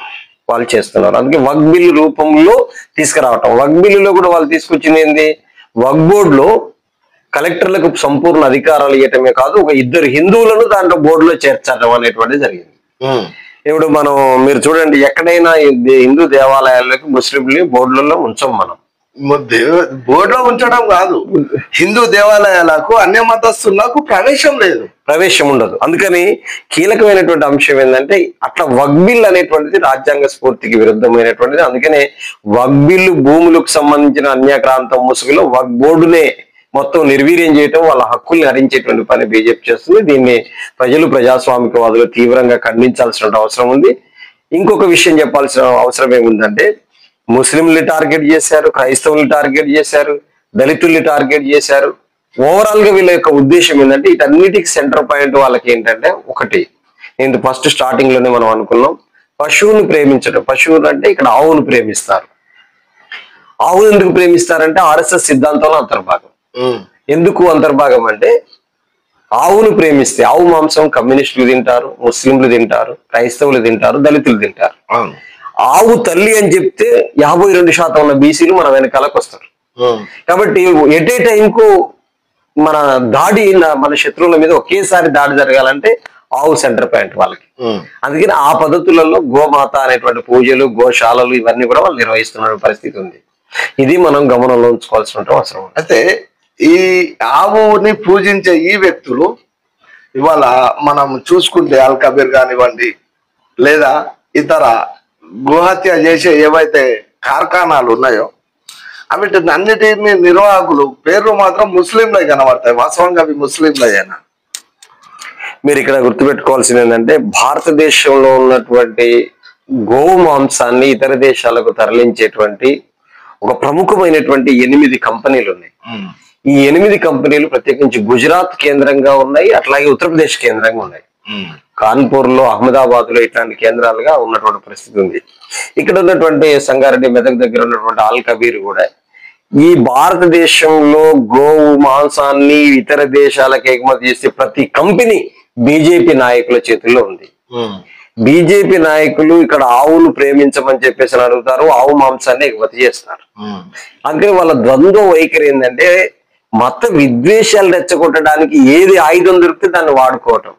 వాళ్ళు చేస్తున్నారు. అందుకే వక్ బిల్ రూపంలో తీసుకురావటం. వక్ బిల్లులో కూడా వాళ్ళు తీసుకొచ్చింది ఏంది? వక్ బోర్డులో కలెక్టర్లకు సంపూర్ణ అధికారాలు ఇవ్వటమే కాదు, ఒక 2 హిందువులను దాంట్లో బోర్డులో చేర్చడం అనేటువంటిది జరిగింది. ఇప్పుడు మీరు చూడండి, ఎక్కడైనా హిందూ దేవాలయాలకు ముస్లింలు బోర్డులలో ఉంచాం. మనం బోర్డులో ఉంచడం కాదు, హిందూ దేవాలయాలకు అన్య మతస్థులకు ప్రవేశం ఉండదు. అందుకని కీలకమైనటువంటి అంశం ఏంటంటే, అట్లా వక్ బిల్ అనేటువంటిది రాజ్యాంగ స్ఫూర్తికి విరుద్ధమైనటువంటిది. అందుకనే వక్ బిల్లు భూములకు సంబంధించిన అన్యాక్రాంతం ముసుగులో వక్ బోర్డునే మొత్తం నిర్వీర్యం చేయటం, వాళ్ళ హక్కుల్ని హరించేటువంటి పని బీజేపీ చేస్తుంది. దీన్ని ప్రజలు, ప్రజాస్వామికవాదులు తీవ్రంగా ఖండించాల్సిన అవసరం ఉంది. ఇంకొక విషయం చెప్పాల్సిన అవసరం ఏముందంటే, ముస్లింల్ని టార్గెట్ చేశారు, క్రైస్తవుల్ని టార్గెట్ చేశారు, దళితుల్ని టార్గెట్ చేశారు. ఓవరాల్ గా వీళ్ళ యొక్క ఉద్దేశం ఏంటంటే, వీటన్నిటికి సెంటర్ పాయింట్ వాళ్ళకి ఏంటంటే, ఒకటి నేను ఫస్ట్ స్టార్టింగ్ లోనే మనం అనుకున్నాం, పశువుని ప్రేమించడం. పశువులు అంటే ఇక్కడ ఆవును ప్రేమిస్తారు. ఆవును ఎందుకు ప్రేమిస్తారంటే ఆర్ఎస్ఎస్ సిద్ధాంతంలో అంతర్భాగం. ఎందుకు అంతర్భాగం అంటే, ఆవును ప్రేమిస్తే ఆవు మాంసం కమ్యూనిస్టులు తింటారు, ముస్లింలు తింటారు, క్రైస్తవులు తింటారు, దళితులు తింటారు. ఆవు తల్లి అని చెప్తే 52% ఉన్న బీసీలు మన వెనకాలకు వస్తారు. కాబట్టి ఎట్ ఏ టైం కు మన దాడి, మన శత్రువుల మీద ఒకేసారి దాడి జరగాలంటే ఆవు సెంటర్ పాయింట్ వాళ్ళకి. అందుకని ఆ పద్ధతులలో గోమాత అనేటువంటి పూజలు, గోశాలలు ఇవన్నీ కూడా వాళ్ళు నిర్వహిస్తున్న పరిస్థితి ఉంది. ఇది మనం గమనంలో ఉంచుకోవాల్సిన అవసరం. అయితే ఈ ఆవుని పూజించే ఈ వ్యక్తులు ఇవాళ మనం చూసుకుంటే అల్ కబీర్ కానివ్వండి, లేదా ఇతర గోహత్య చేసే ఏవైతే కార్ఖానాలు ఉన్నాయో అవిటి అన్నిటిని నిర్వాహకులు పేర్లు మాత్రం ముస్లింలే కనబడతాయి. వాస్తవంగా అవి ముస్లింలయ్యానా? మీరు ఇక్కడ గుర్తుపెట్టుకోవాల్సింది ఏంటంటే, భారతదేశంలో ఉన్నటువంటి గోవు మాంసాన్ని ఇతర దేశాలకు తరలించేటువంటి ఒక ప్రముఖమైనటువంటి 8 కంపెనీలు ఉన్నాయి. ఈ 8 కంపెనీలు ప్రత్యేకించి గుజరాత్ కేంద్రంగా ఉన్నాయి, అట్లాగే ఉత్తరప్రదేశ్ కేంద్రంగా ఉన్నాయి. కాన్పూర్ లో, అహ్మదాబాద్ లో ఇట్లాంటి కేంద్రాలుగా ఉన్నటువంటి పరిస్థితి ఉంది. ఇక్కడ ఉన్నటువంటి సంగారెడ్డి, మెదక్ దగ్గర ఉన్నటువంటి అల్ కబీర్ కూడా ఈ భారతదేశంలో గోవు మాంసాన్ని ఇతర దేశాలకు ఎగుమతి చేసే ప్రతి కంపెనీ బీజేపీ నాయకుల చేతుల్లో ఉంది. బీజేపీ నాయకులు ఇక్కడ ఆవులు ప్రేమించమని చెప్పేసి అడుగుతారు, ఆవు మాంసాన్ని ఎగుమతి చేస్తారు. అందుకని వాళ్ళ ద్వంద్వ వైఖరి ఏంటంటే, మత విద్వేషాలు రెచ్చగొట్టడానికి ఏది ఆయుధం దొరికితే దాన్ని వాడుకోవటం.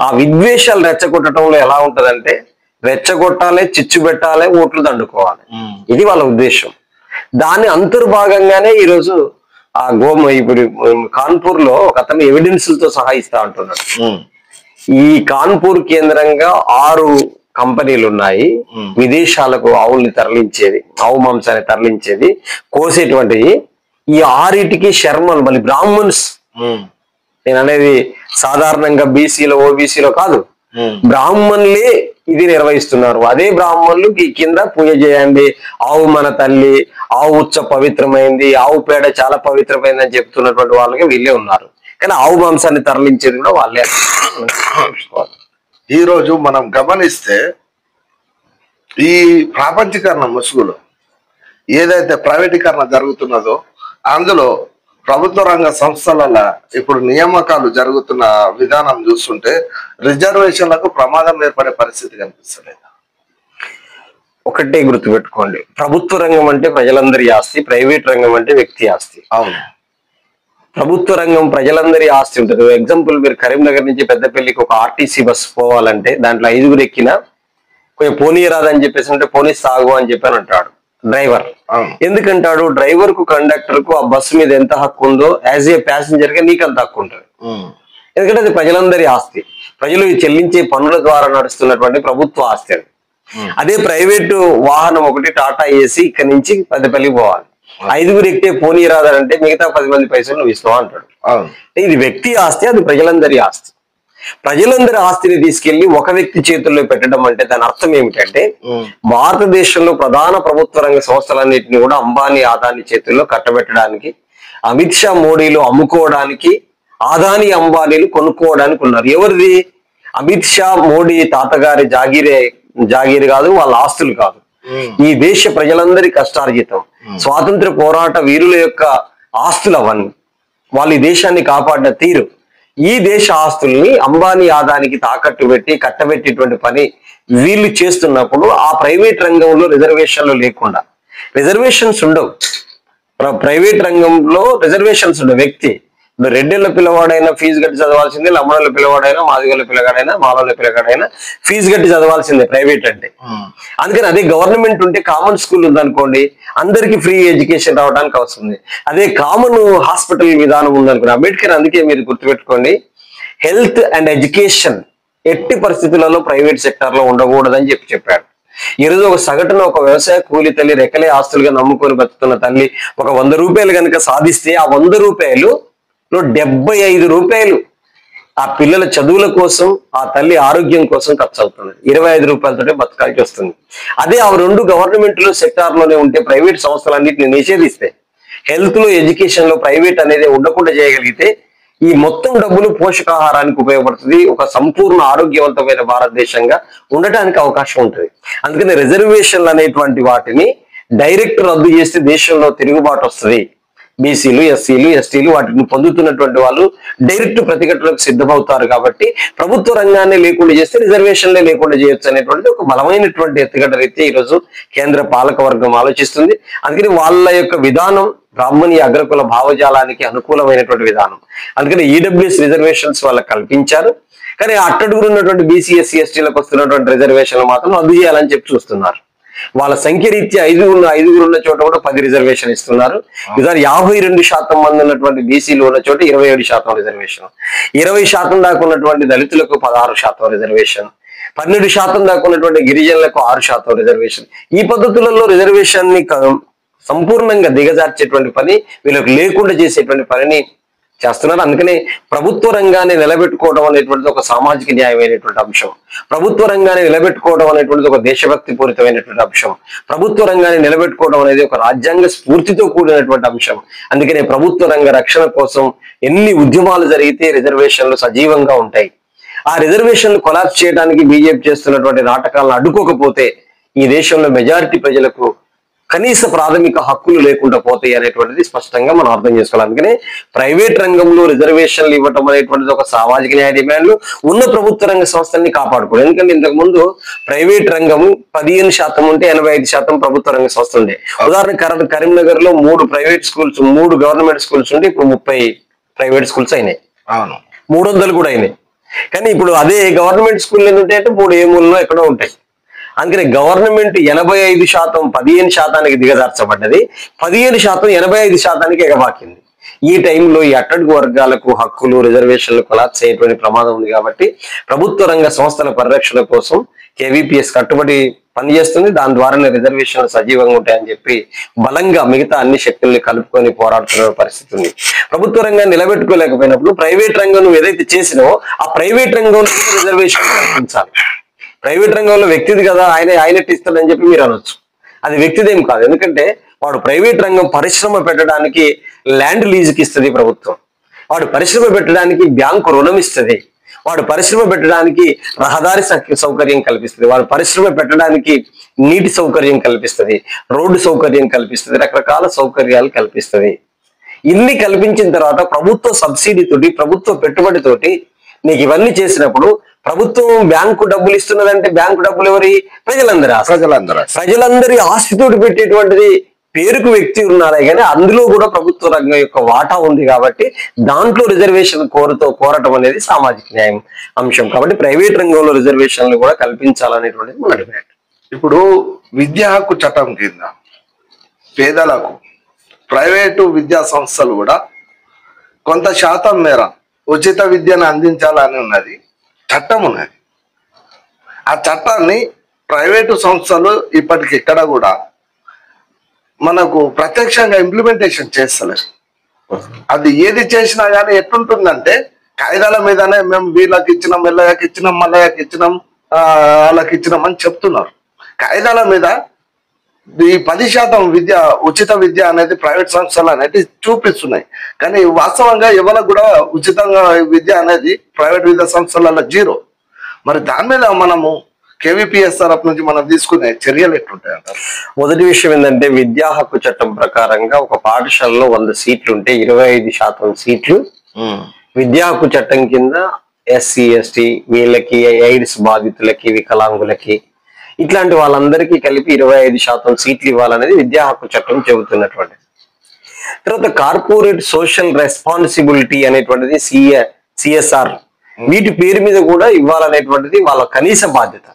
ఆ విద్వేషాలు రెచ్చగొట్టడంలో ఎలా ఉంటదంటే, రెచ్చగొట్టాలి, చిచ్చు పెట్టాలి, ఓట్లు దండుకోవాలి. ఇది వాళ్ళ ఉద్దేశం. దాని అంతర్భాగంగానే ఈరోజు ఆ ఇప్పుడు కాన్పూర్ లో ఒక అతను ఎవిడెన్స్లతో సహా ఇస్తా అంటున్నాడు. ఈ కాన్పూర్ కేంద్రంగా 6 కంపెనీలు ఉన్నాయి విదేశాలకు ఆవుల్ని తరలించేది, ఆవు మాంసాన్ని తరలించేది, కోసేటువంటివి. ఈ 6టికి శర్మలు, మళ్ళీ బ్రాహ్మణ్స్. నేను అనేది సాధారణంగా బీసీలో, ఓబీసీలో కాదు, బ్రాహ్మణులే ఇది నిర్వహిస్తున్నారు. అదే బ్రాహ్మణులు ఈ కింద పూజ చేయండి, ఆవు మన తల్లి, ఆవు ఉచ్చ పవిత్రమైంది, ఆవు పేడ చాలా పవిత్రమైంది అని చెప్తున్నటువంటి వాళ్ళకి వీళ్ళే ఉన్నారు. కానీ ఆవు మాంసాన్ని తరలించేది కూడా వాళ్ళే. ఈ రోజు మనం గమనిస్తే ఈ ప్రాపంచీకరణ ముసుగులో ఏదైతే ప్రైవేటీకరణ జరుగుతున్నదో అందులో ప్రభుత్వ రంగ సంస్థల ఇప్పుడు నియామకాలు జరుగుతున్న విధానం చూస్తుంటే రిజర్వేషన్లకు ప్రమాదం ఏర్పడే పరిస్థితి కనిపిస్తలేదు. ఒకటే గుర్తుపెట్టుకోండి, ప్రభుత్వ రంగం అంటే ప్రజలందరి ఆస్తి, ప్రైవేట్ రంగం అంటే వ్యక్తి ఆస్తి. అవును, ప్రభుత్వ రంగం ప్రజలందరి ఆస్తి ఉంటుంది. ఎగ్జాంపుల్, మీరు కరీంనగర్ నుంచి పెద్దపల్లికి ఒక ఆర్టీసీ బస్సు పోవాలంటే దాంట్లో 5గురు ఎక్కినా కొంచెం పోనీయరాదని చెప్పేసి అంటే పోనీ సాగు అని చెప్పని అంటాడు డ్రైవర్. ఎందుకంటాడు? డ్రైవర్ కు, కండక్టర్ కు ఆ బస్సు మీద ఎంత హక్కు ఉందో యాజ్ ఏ ప్యాసింజర్ గా నీకు అంత హక్కు ఉంటుంది. ఎందుకంటే అది ప్రజలందరి ఆస్తి, ప్రజలు చెల్లించే పన్నుల ద్వారా నడుస్తున్నటువంటి ప్రభుత్వ ఆస్తి అది. అదే ప్రైవేటు వాహనం ఒకటి టాటా ఏసీ ఇక్కడ నుంచి పెద్దపల్లికి పోవాలి, 5గురు ఎక్కితే పోనీ రాదంటే మిగతా 10 మంది పైసలు నువ్వు ఇస్తావు అంటాడు. ఇది వ్యక్తి ఆస్తి, అది ప్రజలందరి ఆస్తి. ప్రజలందరి ఆస్తిని తీసుకెళ్లి ఒక వ్యక్తి చేతుల్లో పెట్టడం అంటే దాని అర్థం ఏమిటంటే, భారతదేశంలో ప్రధాన ప్రభుత్వ రంగ సంస్థలన్నింటినీ కూడా అంబానీ, అదానీ చేతుల్లో కట్టబెట్టడానికి, అమిత్ షా, మోడీలు అమ్ముకోవడానికి, అదానీ, అంబానీలు కొనుక్కోవడానికి ఉన్నారు. ఎవరిది? అమిత్ షా, మోడీ తాతగారి జాగీరు కాదు, వాళ్ళ ఆస్తులు కాదు. ఈ దేశ ప్రజలందరి కష్టార్జితం, స్వాతంత్ర పోరాట వీరుల యొక్క ఆస్తులు అవన్నీ. వాళ్ళు ఈ దేశాన్ని కాపాడిన తీరు, ఈ దేశ ఆస్తుల్ని అంబానీ, అదానికి తాకట్టు పెట్టి కట్టబెట్టేటువంటి పని వీళ్ళు చేస్తున్నప్పుడు ఆ ప్రైవేట్ రంగంలో రిజర్వేషన్లు లేకుండా, రిజర్వేషన్స్ ఉండవు ప్రైవేట్ రంగంలో, రిజర్వేషన్స్ ఉండవు. వ్యక్తి రెడ్డిళ్ళ పిల్లవాడైనా ఫీజు కట్టి చదవాల్సిందే, లమ్మడల పిల్లవాడైనా, మాదిగోళ్ళ పిల్లగాడైనా, మాలల పిల్లగాడైనా ఫీజు కట్టి చదవాల్సిందే ప్రైవేట్ అంటే. అందుకని అదే గవర్నమెంట్ ఉంటే, కామన్ స్కూల్ ఉందనుకోండి, అందరికి ఫ్రీ ఎడ్యుకేషన్ రావడానికి వస్తుంది. అదే కామన్ హాస్పిటల్ విధానం ఉందనుకోండి, అంబేద్కర్ అందుకే మీరు గుర్తుపెట్టుకోండి, హెల్త్ అండ్ ఎడ్యుకేషన్ ఎట్టి పరిస్థితులలో ప్రైవేట్ సెక్టర్ లో ఉండకూడదని చెప్పాడు. ఈ రోజు ఒక సగటున ఒక వ్యవసాయ కూలి తల్లి రెక్కలే ఆస్తులుగా నమ్ముకొని బతుకుతున్న తల్లి ఒక 100 రూపాయలు కనుక సాధిస్తే ఆ 100 రూపాయలు 75 రూపాయలు ఆ పిల్లల చదువుల కోసం, ఆ తల్లి ఆరోగ్యం కోసం ఖర్చు అవుతుంది. 25 రూపాయలతోనే బతకాల్సి వస్తుంది. అదే ఆ 2 గవర్నమెంట్ లో సెక్టార్ లోనే ఉంటే, ప్రైవేట్ సంస్థలన్నింటినీ నిషేధిస్తే, హెల్త్ లో, ఎడ్యుకేషన్ లో ప్రైవేట్ అనేది ఉండకుండా చేయగలిగితే ఈ మొత్తం డబ్బులు పోషకాహారానికి ఉపయోగపడుతుంది. ఒక సంపూర్ణ ఆరోగ్యవంతమైన భారతదేశంగా ఉండటానికి అవకాశం ఉంటుంది. అందుకని రిజర్వేషన్లు అనేటువంటి వాటిని డైరెక్ట్ రద్దు చేస్తే దేశంలో తిరుగుబాటు వస్తుంది. బీసీలు, ఎస్సీలు, ఎస్టీలు వాటిని పొందుతున్నటువంటి వాళ్ళు డైరెక్ట్ ప్రతిఘటనకు సిద్ధమవుతారు. కాబట్టి ప్రభుత్వ రంగాన్ని లేకుండా చేస్తే రిజర్వేషన్లే లేకుండా చేయొచ్చు అనేటువంటిది ఒక బలమైనటువంటి ఎత్తుగడ రీతి ఈరోజు కేంద్ర పాలక వర్గం ఆలోచిస్తుంది. అందుకని వాళ్ళ యొక్క విధానం బ్రాహ్మణీయ అగ్రకుల భావజాలానికి అనుకూలమైనటువంటి విధానం. అందుకని ఈడబ్ల్యూఎస్ రిజర్వేషన్స్ వాళ్ళకి కల్పించారు. కానీ అట్టడుగురు ఉన్నటువంటి బీసీ, ఎస్సీ, ఎస్టీలకు వస్తున్నటువంటి రిజర్వేషన్లు మాత్రం రద్దు చేయాలని చెప్పి చూస్తున్నారు. వాళ్ళ సంఖ్య రీత్యా ఐదుగురు ఉన్న చోట కూడా 10 రిజర్వేషన్ ఇస్తున్నారు. ఈసారి 52% మంది ఉన్నటువంటి బీసీలు ఉన్న చోట 27% రిజర్వేషన్, 20% దాకా ఉన్నటువంటి దళితులకు 16% రిజర్వేషన్, 12% దాకా ఉన్నటువంటి గిరిజనులకు 6% రిజర్వేషన్. ఈ పద్ధతులలో రిజర్వేషన్ ని సంపూర్ణంగా దిగజార్చేటువంటి పని, వీళ్ళకి లేకుండా చేసేటువంటి పనిని చేస్తున్నారు. అందుకనే ప్రభుత్వ రంగాన్ని నిలబెట్టుకోవడం అనేటువంటిది ఒక సామాజిక న్యాయమైనటువంటి అంశం. ప్రభుత్వ రంగాన్ని నిలబెట్టుకోవడం అనేటువంటిది ఒక దేశభక్తి పూరితమైనటువంటి అంశం. ప్రభుత్వ రంగాన్ని నిలబెట్టుకోవడం అనేది ఒక రాజ్యాంగ స్ఫూర్తితో కూడినటువంటి అంశం. అందుకనే ప్రభుత్వ రంగ రక్షణ కోసం ఎన్ని ఉద్యమాలు జరిగితే రిజర్వేషన్లు సజీవంగా ఉంటాయి. ఆ రిజర్వేషన్లు కొలాప్స్ చేయడానికి బీజేపీ చేస్తున్నటువంటి నాటకాలను అడ్డుకోకపోతే ఈ దేశంలో మెజారిటీ ప్రజలకు కనీస ప్రాథమిక హక్కులు లేకుండా పోతాయి అనేటువంటిది స్పష్టంగా మనం అర్థం చేసుకోవాలి. అందుకనే ప్రైవేట్ రంగంలో రిజర్వేషన్లు ఇవ్వటం అనేటువంటిది ఒక సామాజిక న్యాయ డిమాండ్లు, ఉన్న ప్రభుత్వ రంగ సంస్థల్ని కాపాడుకోవడం. ఎందుకంటే ఇంతకు ముందు ప్రైవేట్ రంగము 15% ఉంటే 85% ప్రభుత్వ రంగ సంస్థ ఉండే. ఉదాహరణ కరీంనగర్ లో 3 ప్రైవేట్ స్కూల్స్, 3 గవర్నమెంట్ స్కూల్స్ ఉంటే ఇప్పుడు 30 ప్రైవేట్ స్కూల్స్ అయినాయి. 300 కూడా అయినాయి. కానీ ఇప్పుడు అదే గవర్నమెంట్ స్కూల్ ఏంటంటే 3 ఏమూలలో ఎక్కడో ఉంటాయి. అందుకని గవర్నమెంట్ 85% 15% దిగజార్చబడ్డది, 15% 85% ఎగబాకింది. ఈ టైంలో ఈ అట్టడుగు వర్గాలకు హక్కులు, రిజర్వేషన్లు కొలాప్స్ అయ్యేటువంటి ప్రమాదం ఉంది. కాబట్టి ప్రభుత్వ రంగ సంస్థల పరిరక్షణ కోసం కేవీపీఎస్ కట్టుబడి పనిచేస్తుంది. దాని ద్వారానే రిజర్వేషన్లు సజీవంగా ఉంటాయని చెప్పి బలంగా మిగతా అన్ని శక్తుల్ని కలుపుకొని పోరాడుతున్న పరిస్థితి ఉంది. ప్రభుత్వ రంగాన్ని నిలబెట్టుకోలేకపోయినప్పుడు ప్రైవేట్ రంగం నువ్వు ఏదైతే చేసినావో ఆ ప్రైవేట్ రంగంలో రిజర్వేషన్ కల్పించాలి. ప్రైవేట్ రంగంలో వ్యక్తిది కదా, ఆయనట్టు ఇస్తాడని చెప్పి మీరు అనొచ్చు. అది వ్యక్తిదేం కాదు. ఎందుకంటే వాడు ప్రైవేట్ రంగం పరిశ్రమ పెట్టడానికి ల్యాండ్ లీజుకి ఇస్తుంది ప్రభుత్వం, వాడు పరిశ్రమ పెట్టడానికి బ్యాంకు రుణం ఇస్తుంది, వాడు పరిశ్రమ పెట్టడానికి రహదారి సౌకర్యం కల్పిస్తుంది, వాడు పరిశ్రమ పెట్టడానికి నీటి సౌకర్యం కల్పిస్తుంది, రోడ్డు సౌకర్యం కల్పిస్తుంది, రకరకాల సౌకర్యాలు కల్పిస్తుంది. ఇన్ని కల్పించిన తర్వాత ప్రభుత్వ సబ్సిడీ తోటి, ప్రభుత్వ పెట్టుబడితోటి నీకు ఇవన్నీ చేసినప్పుడు ప్రభుత్వం బ్యాంకు డబ్బులు ఇస్తున్నదంటే బ్యాంకు డబ్బులు ఎవరి? ప్రజలందరి ఆస్తితోటి పెట్టేటువంటిది. పేరుకు వ్యక్తి ఉన్నారే కానీ అందులో కూడా ప్రభుత్వ రంగం యొక్క వాటా ఉంది. కాబట్టి దాంట్లో రిజర్వేషన్ కోరటం అనేది సామాజిక న్యాయం అంశం. కాబట్టి ప్రైవేట్ రంగంలో రిజర్వేషన్లు కూడా కల్పించాలనేటువంటిది మన డిమాండ్. ఇప్పుడు విద్యా హక్కు చట్టం కింద పేదలకు ప్రైవేటు విద్యా సంస్థలు కూడా కొంత శాతం మేర ఉచిత విద్యను అందించాలని ఉన్నది, చట్టం ఉన్నది. ఆ చట్టాన్ని ప్రైవేటు సంస్థలు ఇప్పటికెక్కడ కూడా మనకు ప్రత్యక్షంగా ఇంప్లిమెంటేషన్ చేస్తలేదు. అది ఏది చేసినా కానీ ఎట్లుంటుందంటే కాయిదాల మీదనే మేము వీళ్ళకి ఇచ్చినాం, ఎల్లయ్యకి ఇచ్చినాం, మల్లయ్యకి ఇచ్చినాం, వాళ్ళకి ఇచ్చినాం అని చెప్తున్నారు. కాయిదాల మీద ఈ 10% ఉచిత విద్య అనేది ప్రైవేట్ సంస్థలు అనేది చూపిస్తున్నాయి. కానీ వాస్తవంగా ఎవరికి కూడా ఉచితంగా విద్య అనేది ప్రైవేట్ విద్యా సంస్థలలో 0. మరి దాని మీద మనము కేవీపీఎస్ తరఫు నుంచి మనం తీసుకునే చర్యలు ఎట్లుంటాయి అంటారు? మొదటి విషయం ఏంటంటే విద్యా హక్కు చట్టం ప్రకారంగా ఒక పాఠశాలలో 100 సీట్లు ఉంటే 25% సీట్లు విద్యా హక్కు చట్టం కింద ఎస్సీ, ఎస్టీ, వీళ్ళకి, ఎయిడ్స్ బాధితులకి, వికలాంగులకి, ఇట్లాంటి వాళ్ళందరికీ కలిపి 25% సీట్లు ఇవ్వాలనేది విద్యా హక్కు చట్టం చెబుతున్నటువంటి. తర్వాత కార్పొరేట్ సోషల్ రెస్పాన్సిబిలిటీ అనేటువంటిది సిఎస్ఆర్, వీటి పేరు మీద కూడా ఇవ్వాలనేటువంటిది వాళ్ళ కనీస బాధ్యత.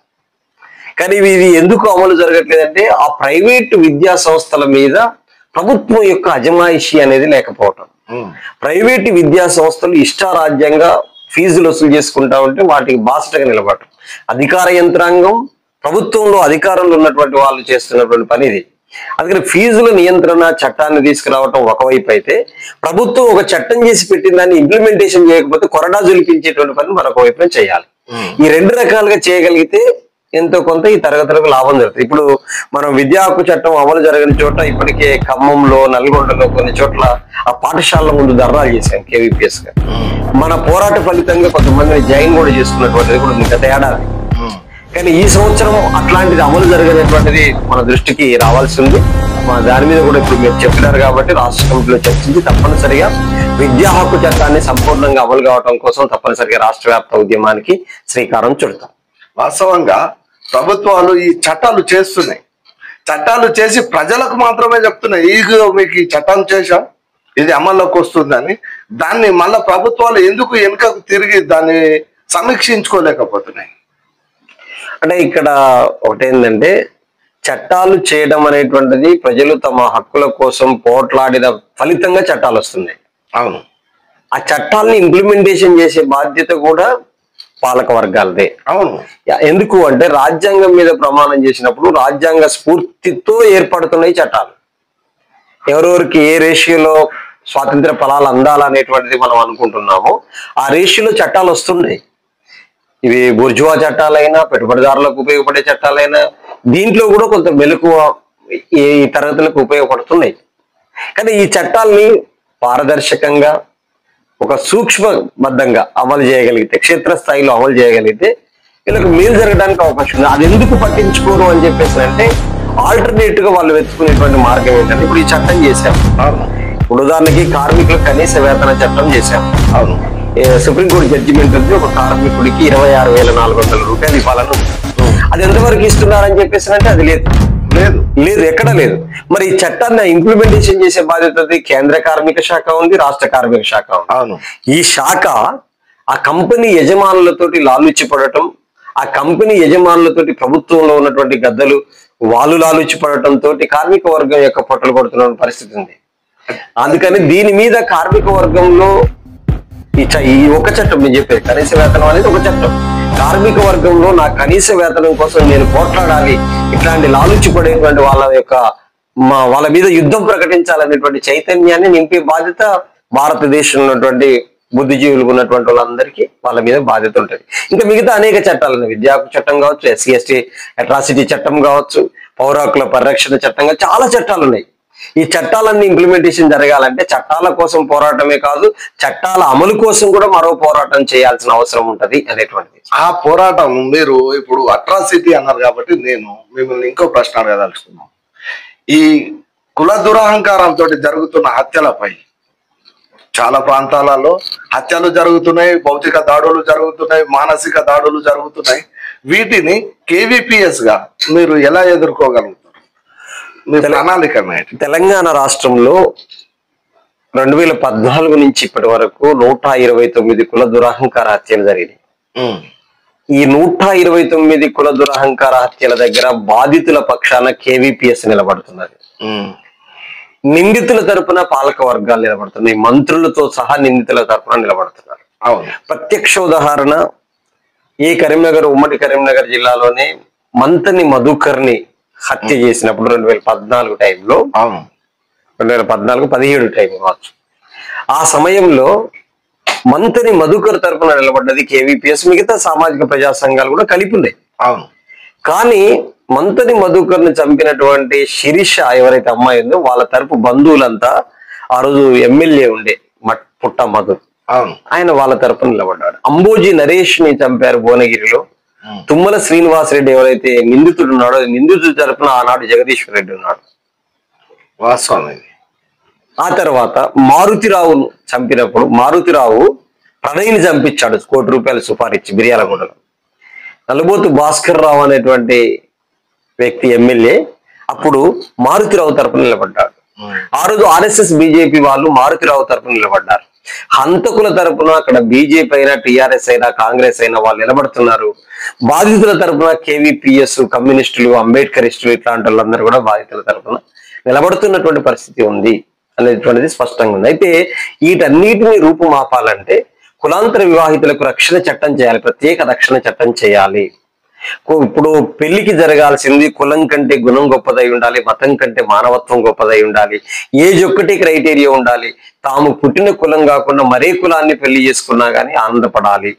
కానీ ఇది ఎందుకు అమలు జరగట్లేదంటే ఆ ప్రైవేటు విద్యా సంస్థల మీద ప్రభుత్వం యొక్క అజమాయిషీ అనేది లేకపోవటం. ప్రైవేటు విద్యా సంస్థలు ఇష్టారాజ్యంగా ఫీజులు వసూలు చేసుకుంటా ఉంటే వాటికి బాసటగా నిలబడటం. అధికార యంత్రాంగం ప్రభుత్వంలో అధికారంలో ఉన్నటువంటి వాళ్ళు చేస్తున్నటువంటి పని ఇది. అందుకని ఫీజుల నియంత్రణ చట్టాన్ని తీసుకురావటం ఒకవైపు అయితే, ప్రభుత్వం ఒక చట్టం చేసి పెట్టిన దాన్ని ఇంప్లిమెంటేషన్ చేయకపోతే కొరడా జొలిపించేటువంటి పని మరొక వైపున చేయాలి. ఈ రెండు రకాలుగా చేయగలిగితే ఎంతో కొంత ఈ తరగతులకు లాభం జరుగుతుంది. ఇప్పుడు మనం విద్యా హక్కు చట్టం అమలు జరగని చోట ఇప్పటికే ఖమ్మంలో, నల్గొండలో కొన్ని చోట్ల ఆ పాఠశాలల ముందు ధర్నాలు చేశాం కేవీపీఎస్ గా. మన పోరాట ఫలితంగా కొంతమందిని జాయిన్ కూడా చేసుకున్నటువంటిది కూడా ఉంది గత ఏడాది. కానీ ఈ సంవత్సరం అట్లాంటిది అమలు జరగనటువంటిది మన దృష్టికి రావాల్సి ఉంది. దాని మీద కూడా ఇప్పుడు మీరు చెప్పినారు కాబట్టి రాష్ట్ర కమిటీలో చర్చించి తప్పనిసరిగా విద్యా హక్కు చట్టాన్ని సంపూర్ణంగా అమలు కావడం కోసం తప్పనిసరిగా రాష్ట్ర వ్యాప్త ఉద్యమానికి శ్రీకారం చుడతాం. వాస్తవంగా ప్రభుత్వాలు ఈ చట్టాలు చేస్తున్నాయి, చట్టాలు చేసి ప్రజలకు మాత్రమే చెప్తున్నాయి ఇగో మీకు ఈ చట్టం చేశాం, ఇది అమల్లోకి వస్తుందని. దాన్ని మళ్ళా ప్రభుత్వాలు ఎందుకు వెనుకకు తిరిగి దాన్ని సమీక్షించుకోలేకపోతున్నాయి? అంటే ఇక్కడ ఒకటేంటంటే, చట్టాలు చేయడం అనేటువంటిది ప్రజలు తమ హక్కుల కోసం పోట్లాడిన ఫలితంగా చట్టాలు వస్తున్నాయి. అవును, ఆ చట్టాలని ఇంప్లిమెంటేషన్ చేసే బాధ్యత కూడా పాలక వర్గాలదే. అవును. ఎందుకు అంటే రాజ్యాంగం మీద ప్రమాణం చేసినప్పుడు రాజ్యాంగ స్ఫూర్తితో ఏర్పడుతున్నాయి చట్టాలు. ఎవరెవరికి ఏ రేషియోలో స్వాతంత్ర ఫలాలు అందాలనేటువంటిది మనం అనుకుంటున్నామో ఆ రేషియోలో చట్టాలు వస్తున్నాయి. ఇవి బుర్జువా చట్టాలైనా, పెట్టుబడిదారులకు ఉపయోగపడే చట్టాలైనా, దీంట్లో కూడా కొంత మెలకువ ఈ తరగతులకు ఉపయోగపడుతున్నాయి. కానీ ఈ చట్టాల్ని పారదర్శకంగా ఒక సూక్ష్మబద్ధంగా అమలు చేయగలిగితే, క్షేత్రస్థాయిలో అమలు చేయగలిగితే వీళ్ళకి మేలు జరగడానికి అవకాశం ఉంది. అది ఎందుకు పట్టించుకోరు అని చెప్పేసి అంటే ఆల్టర్నేటివ్ గా వాళ్ళు వెతుకునేటువంటి మార్గం ఏంటంటే, ఇప్పుడు ఈ చట్టం చేశాం. ఇప్పుడు ఉదాహరణకి కార్మికులకు కనీస వేతన చట్టం చేశాం. అవును, సుప్రీంకోర్టు జడ్జిమెంట్ ఉంది, ఒక కార్మికుడికి 26,400 రూపాయలు ఇవ్వాలని. అది ఎంతవరకు ఇస్తున్నారని చెప్పేసి అంటే అది లేదు, లేదు, లేదు, ఎక్కడ లేదు. మరి ఈ చట్టాన్ని ఇంప్లిమెంటేషన్ చేసే బాధ్యత కేంద్ర కార్మిక శాఖ ఉంది, రాష్ట్ర కార్మిక శాఖ ఉంది. అవును. ఈ శాఖ ఆ కంపెనీ యజమానులతోటి లాలుచి పడటం, ఆ కంపెనీ యజమానులతోటి ప్రభుత్వంలో ఉన్నటువంటి గద్దలు వాళ్ళు లాలుచి పడటంతో కార్మిక వర్గం యొక్క పొట్టలు కొడుతున్న పరిస్థితి ఉంది. అందుకని దీని మీద కార్మిక వర్గంలో ఈ ఒక చట్టం, నేను చెప్పేది కనీస వేతనం అనేది ఒక చట్టం. కార్మిక వర్గంలో నా కనీస వేతనం కోసం నేను పోట్లాడాలి, ఇట్లాంటి లాలుచి పడేటువంటి వాళ్ళ మీద యుద్ధం ప్రకటించాలనేటువంటి చైతన్యాన్ని నింపే బాధ్యత భారతదేశంలో ఉన్నటువంటి బుద్ధిజీవులు ఉన్నటువంటి వాళ్ళందరికీ వాళ్ళ మీద బాధ్యత ఉంటుంది. ఇంకా మిగతా అనేక చట్టాలు ఉన్నాయి. విద్యా హక్కు చట్టం కావచ్చు, ఎస్సీ ఎస్టీ అట్రాసిటీ చట్టం కావచ్చు, పౌర హక్కుల పరిరక్షణ చట్టంగా చాలా చట్టాలు ఉన్నాయి. ఈ చట్టాలన్నీ ఇంప్లిమెంటేషన్ జరగాలంటే చట్టాల కోసం పోరాటమే కాదు, చట్టాల అమలు కోసం కూడా మరో పోరాటం చేయాల్సిన అవసరం ఉంటది అనేటువంటిది. ఆ పోరాటం మీరు ఇప్పుడు అట్రాసిటీ అన్నారు కాబట్టి నేను మిమ్మల్ని ఇంకో ప్రశ్న అడగదలుచుకున్నాను. ఈ కుల దురహంకారంతో జరుగుతున్న హత్యలపై చాలా ప్రాంతాలలో హత్యలు జరుగుతున్నాయి, భౌతిక దాడులు జరుగుతున్నాయి, మానసిక దాడులు జరుగుతున్నాయి. వీటిని కేవీపీఎస్ గా మీరు ఎలా ఎదుర్కోగలుగుతారు? మీ ప్రణాళిక తెలంగాణ రాష్ట్రంలో 2014 నుంచి ఇప్పటి వరకు 129 కుల దురహంకార హత్యలు జరిగినాయి. ఈ 129 కుల దురహంకార హత్యల దగ్గర బాధితుల పక్షాన కేవీపీఎస్ నిలబడుతున్నది. నిందితుల తరపున పాలక వర్గాలు నిలబడుతున్నాయి, మంత్రులతో సహా నిందితుల తరపున నిలబడుతున్నారు. ప్రత్యక్ష ఉదాహరణ ఉమ్మడి కరీంనగర్ జిల్లాలోనే మంతని మధుకర్ని హత్య చేసినప్పుడు 2014 టైంలో, 2014-17 టైం కావచ్చు, ఆ సమయంలో మంతని మధుకర్ తరపున నిలబడ్డది కేవీపీఎస్. మిగతా సామాజిక ప్రజా సంఘాలు కూడా కలిపి ఉన్నాయి. కానీ మంతని మధుకర్ని చంపినటువంటి శిరీష ఎవరైతే అమ్మాయి ఉందో వాళ్ళ తరపు బంధువులంతా ఆ రోజు ఎమ్మెల్యే ఉండే పుట్ట మధు, ఆయన వాళ్ళ తరపున నిలబడ్డాడు. అంబోజీ నరేష్ ని చంపారు భువనగిరిలో. తుమ్మల శ్రీనివాస్ రెడ్డి ఎవరైతే నిందితుడు ఉన్నాడో నిందితుడి తరపున ఆనాడు జగదీశ్వర్ రెడ్డి ఉన్నాడు. ఆ తర్వాత మారుతిరావును చంపినప్పుడు మారుతిరావు ప్రణయ్ని చంపించాడు, ₹1 సుపారిచ్చి మిర్యాలగూడలో. నలుబోతు భాస్కర్ రావు అనేటువంటి వ్యక్తి ఎమ్మెల్యే అప్పుడు మారుతిరావు తరపున నిలబడ్డాడు. ఆ రోజు ఆర్ఎస్ఎస్ బీజేపీ వాళ్ళు మారుతిరావు తరపున నిలబడ్డారు. హంతకుల తరపున అక్కడ బీజేపీ అయినా, టీఆర్ఎస్ అయినా, కాంగ్రెస్ అయినా వాళ్ళు నిలబడుతున్నారు. బాధితుల తరపున కేవీపీఎస్, కమ్యూనిస్టులు, అంబేద్కరిస్టులు ఇట్లాంటి వాళ్ళందరూ కూడా బాధితుల తరపున నిలబడుతున్నటువంటి పరిస్థితి ఉంది అనేటువంటిది స్పష్టంగా ఉంది. అయితే వీటన్నిటిని రూపుమాపాలంటే కులాంతర వివాహితులకు రక్షణ చట్టం చేయాలి, ప్రత్యేక రక్షణ చట్టం చేయాలి. ఇప్పుడు పెళ్లికి జరగాల్సింది కులం కంటే గుణం గొప్పదై ఉండాలి, మతం కంటే మానవత్వం గొప్పదై ఉండాలి, ఏజ్ ఒక్కటి క్రైటీరియా ఉండాలి. తాము పుట్టిన కులం కాకుండా మరే కులాన్ని పెళ్లి చేసుకున్నా కానీ ఆనందపడాలి,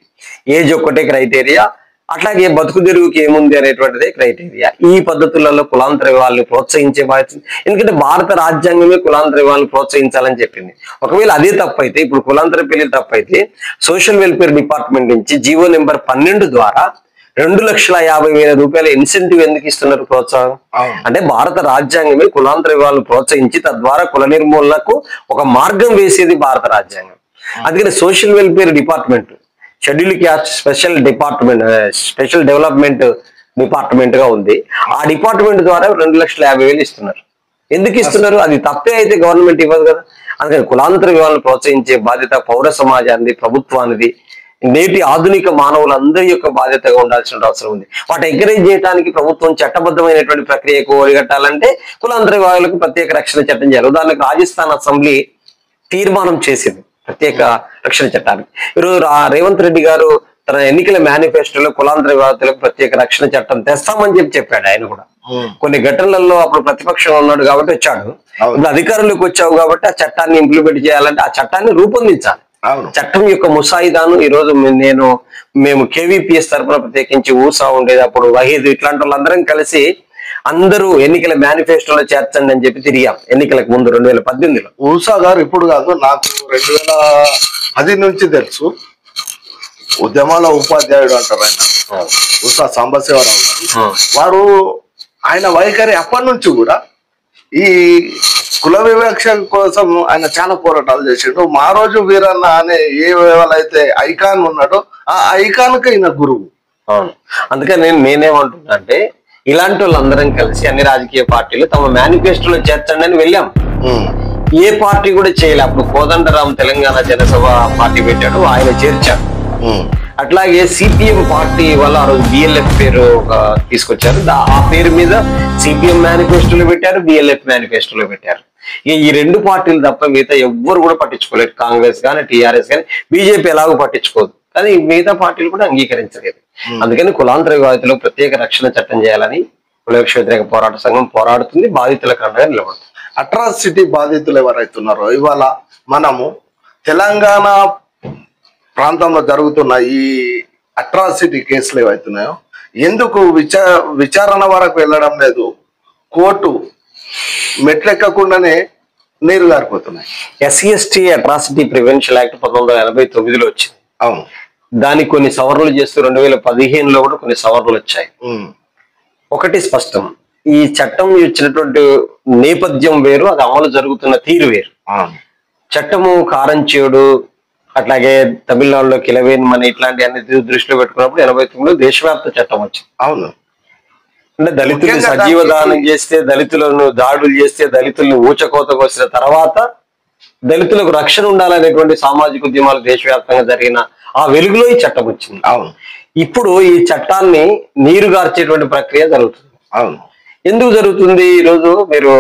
ఏజ్ ఒక్కటే క్రైటీరియా. అట్లాగే బతుకు తెరువుకి ఏముంది అనేటువంటిదే క్రైటీరియా. ఈ పద్ధతులలో కులాంతర వివాహాలను ప్రోత్సహించే బాధ్యత, ఎందుకంటే భారత రాజ్యాంగమే కులాంతర వివాహాలను ప్రోత్సహించాలని చెప్పింది. ఒకవేళ అదే తప్పైతే, ఇప్పుడు కులాంతర పెళ్లి తప్పైతే సోషల్ వెల్ఫేర్ డిపార్ట్మెంట్ నుంచి జీవో నెంబర్ 12 ద్వారా 2,50,000 రూపాయల ఇన్సెంటివ్ ఎందుకు ఇస్తున్నారు, ప్రోత్సాహం? అంటే భారత రాజ్యాంగమే కులాంతర వివాహాలను ప్రోత్సహించి తద్వారా కుల నిర్మూలనకు ఒక మార్గం వేసేది భారత రాజ్యాంగం. అందుకని social welfare department schedule caste special development department గా ఉంది. ఆ డిపార్ట్మెంట్ ద్వారా 2,50,000 ఇస్తున్నారు. ఎందుకు ఇస్తున్నారు? అది తప్పే అయితే గవర్నమెంట్ ఇవ్వదు కదా. అందుకని కులాంతర వివాహాలను ప్రోత్సహించే బాధ్యత పౌర సమాజానికి, ప్రభుత్వానికి, నేటి ఆధునిక మానవులందరి యొక్క బాధ్యతగా ఉండాల్సిన అవసరం ఉంది. వాటిని ఎంకరేజ్ చేయడానికి ప్రభుత్వం చట్టబద్ధమైనటువంటి ప్రక్రియకు ఒడిగట్టాలంటే కులాంతర వివాహాలకు ప్రత్యేక రక్షణ చట్టం చేయాలి. ఉదాహరణకు రాజస్థాన్ అసెంబ్లీ తీర్మానం చేసింది ప్రత్యేక రక్షణ చట్టానికి. ఈరోజు రేవంత్ రెడ్డి గారు తన ఎన్నికల మేనిఫెస్టోలో కులాంతర వివాహాలకు ప్రత్యేక రక్షణ చట్టం తెస్తామని చెప్పాడు. ఆయన కూడా కొన్ని ఘటనలలో అప్పుడు ప్రతిపక్షంలో ఉన్నాడు కాబట్టి వచ్చాడు. ఇప్పుడు అధికారంలోకి వచ్చావు కాబట్టి ఆ చట్టాన్ని ఇంప్లిమెంట్ చేయాలంటే ఆ చట్టాన్ని రూపొందించాలి. చట్టం యొక్క ముసాయిదాను ఈ రోజు మేము కేవీపీఎస్ తరఫున ప్రత్యేకించి ఊసా ఉండేది, అప్పుడు వహీద్, ఇట్లాంటి వాళ్ళందరం కలిసి అందరూ ఎన్నికల మేనిఫెస్టోలో చేర్చండి అని చెప్పి తిరిగాం ఎన్నికలకు ముందు 2018లో. ఊసా గారు ఇప్పుడు కాదు, నాకు 2010 నుంచి తెలుసు. ఉద్యమాల ఉపాధ్యాయుడు అంటారు ఆయన, ఊసా సాంబశివరావు గారు. వారు ఆయన వైఖరి అప్పటి నుంచి కూడా ఈ కుల వివక్ష కోసం ఆయన చాలా పోరాటాలు చేసిండు. మా రోజు వీరన్న అనే ఎవరైతే ఐకాన్ ఉన్నాడో ఆ ఐకాన్ కి ఈయన గురువు. అవును, అందుకని నేనేమంటున్నా అంటే ఇలాంటి వాళ్ళందరం కలిసి అన్ని రాజకీయ పార్టీలు తమ మేనిఫెస్టోలో చేర్చండి అని వెళ్ళాం. ఏ పార్టీ కూడా చేయలే. అప్పుడు కోదండరాం తెలంగాణ జనసభ పార్టీ పెట్టాడు, ఆయన చేర్చాడు. అట్లాగే సిపిఎం పార్టీ వల్ల ఆ రోజు బిఎల్ఎఫ్ పేరు తీసుకొచ్చారు. ఆ పేరు మీద సిపిఎం మేనిఫెస్టోలో పెట్టారు, బిఎల్ఎఫ్ మేనిఫెస్టోలో పెట్టారు. ఈ రెండు పార్టీలు తప్ప మిగతా ఎవ్వరు కూడా పట్టించుకోలేదు. కాంగ్రెస్ కానీ, టీఆర్ఎస్ కానీ, బీజేపీ ఎలాగో పట్టించుకోదు, కానీ మిగతా పార్టీలు కూడా అంగీకరించలేదు. అందుకని కులాంతర వివాహితులకు ప్రత్యేక రక్షణ చట్టం చేయాలని కుల వివక్ష వ్యతిరేక పోరాట సంఘం పోరాడుతుంది, బాధితులకు అండగా నిలబడుతుంది. అట్రాసిటీ బాధితులు ఎవరైతున్నారో ఇవాళ మనము తెలంగాణ ప్రాంతంలో జరుగుతున్న ఈ అట్రాసిటీ కేసులు ఏవైతున్నాయో ఎందుకు విచారణ వరకు వెళ్ళడం లేదు? కోర్టు మెట్లెక్కకుండానే నీరు గారిపోతున్నాయి. ఎస్సీ/ఎస్టీ అట్రాసిటీ ప్రివెన్షన్ యాక్ట్ 1989లో వచ్చింది. అవును, దానికి కొన్ని సవరణలు చేస్తూ 2015లో కూడా కొన్ని సవరణలు వచ్చాయి. ఒకటి స్పష్టం, ఈ చట్టం ఇచ్చినటువంటి నేపథ్యం వేరు, అది అమలు జరుగుతున్న తీరు వేరు. చట్టము కారంచేడు, అట్లాగే తమిళనాడులో కిలవేన్ మన ఇట్లాంటి అన్ని దృష్టిలో పెట్టుకున్నప్పుడు 89లో దేశవ్యాప్త చట్టం వచ్చింది. అవును, అంటే దళితులను సజీవదానం చేస్తే, దళితులను దాడులు చేస్తే, దళితులను ఊచకోత కోసిన తర్వాత దళితులకు రక్షణ ఉండాలనేటువంటి సామాజిక ఉద్యమాలు దేశవ్యాప్తంగా జరిగిన ఆ వెలుగులో ఈ చట్టం వచ్చింది. అవును, ఇప్పుడు ఈ చట్టాన్ని నీరుగార్చేటువంటి ప్రక్రియ జరుగుతుంది. అవును, ఎందుకు జరుగుతుంది? ఈరోజు మీరు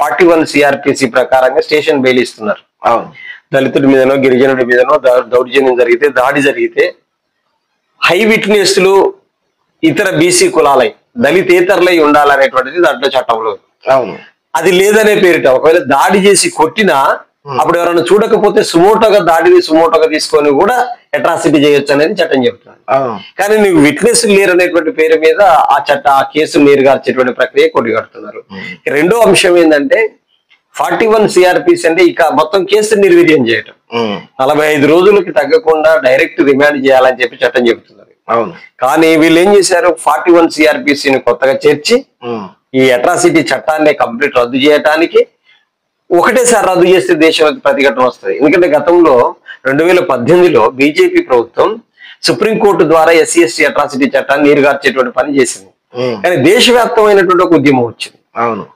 41 CRPC ప్రకారంగా స్టేషన్ బెయిల్ ఇస్తున్నారు. అవును, దళితుడి మీదనో గిరిజనుడి మీదనో దౌర్జన్యం జరిగితే, దాడి జరిగితే హై విట్నెస్లు ఇతర బీసీ కులాలై దళితేతరులై ఉండాలనేటువంటిది దాంట్లో చట్టంలో. అవును, అది లేదనే పేరిట ఒకవేళ దాడి చేసి కొట్టినా అప్పుడు ఎవరైనా చూడకపోతే సుమోటోగా దాడిని సుమోటోగా తీసుకొని కూడా అట్రాసిటీ చేయొచ్చు అనేది చట్టం చెప్తుంది. కానీ నువ్వు విట్నెస్ లేరు అనేటువంటి పేరు మీద ఆ కేసు నీరుగార్చేటువంటి ప్రక్రియ కొట్టిగడుతున్నారు. రెండో అంశం ఏంటంటే 41 CRPC అంటే ఇక మొత్తం కేసు నిర్వీర్యం చేయటం, 45 రోజులకి తగ్గకుండా డైరెక్ట్ రిమాండ్ చేయాలని చెప్పి చట్టం చెబుతున్నారు. కానీ వీళ్ళు ఏం చేశారు, 41 CRPCని కొత్తగా చేర్చి ఈ అట్రాసిటీ చట్టాన్ని కంప్లీట్ రద్దు చేయడానికి ఒకటేసారి రద్దు చేస్తే దేశంలోకి ప్రతిఘటన వస్తుంది. ఎందుకంటే గతంలో 2018లో బీజేపీ ప్రభుత్వం సుప్రీంకోర్టు ద్వారా SC/ST అట్రాసిటీ చట్టాన్ని నీరుగార్చేటువంటి పని చేసింది. కానీ దేశవ్యాప్తమైనటువంటి ఒక ఉద్యమం వచ్చింది.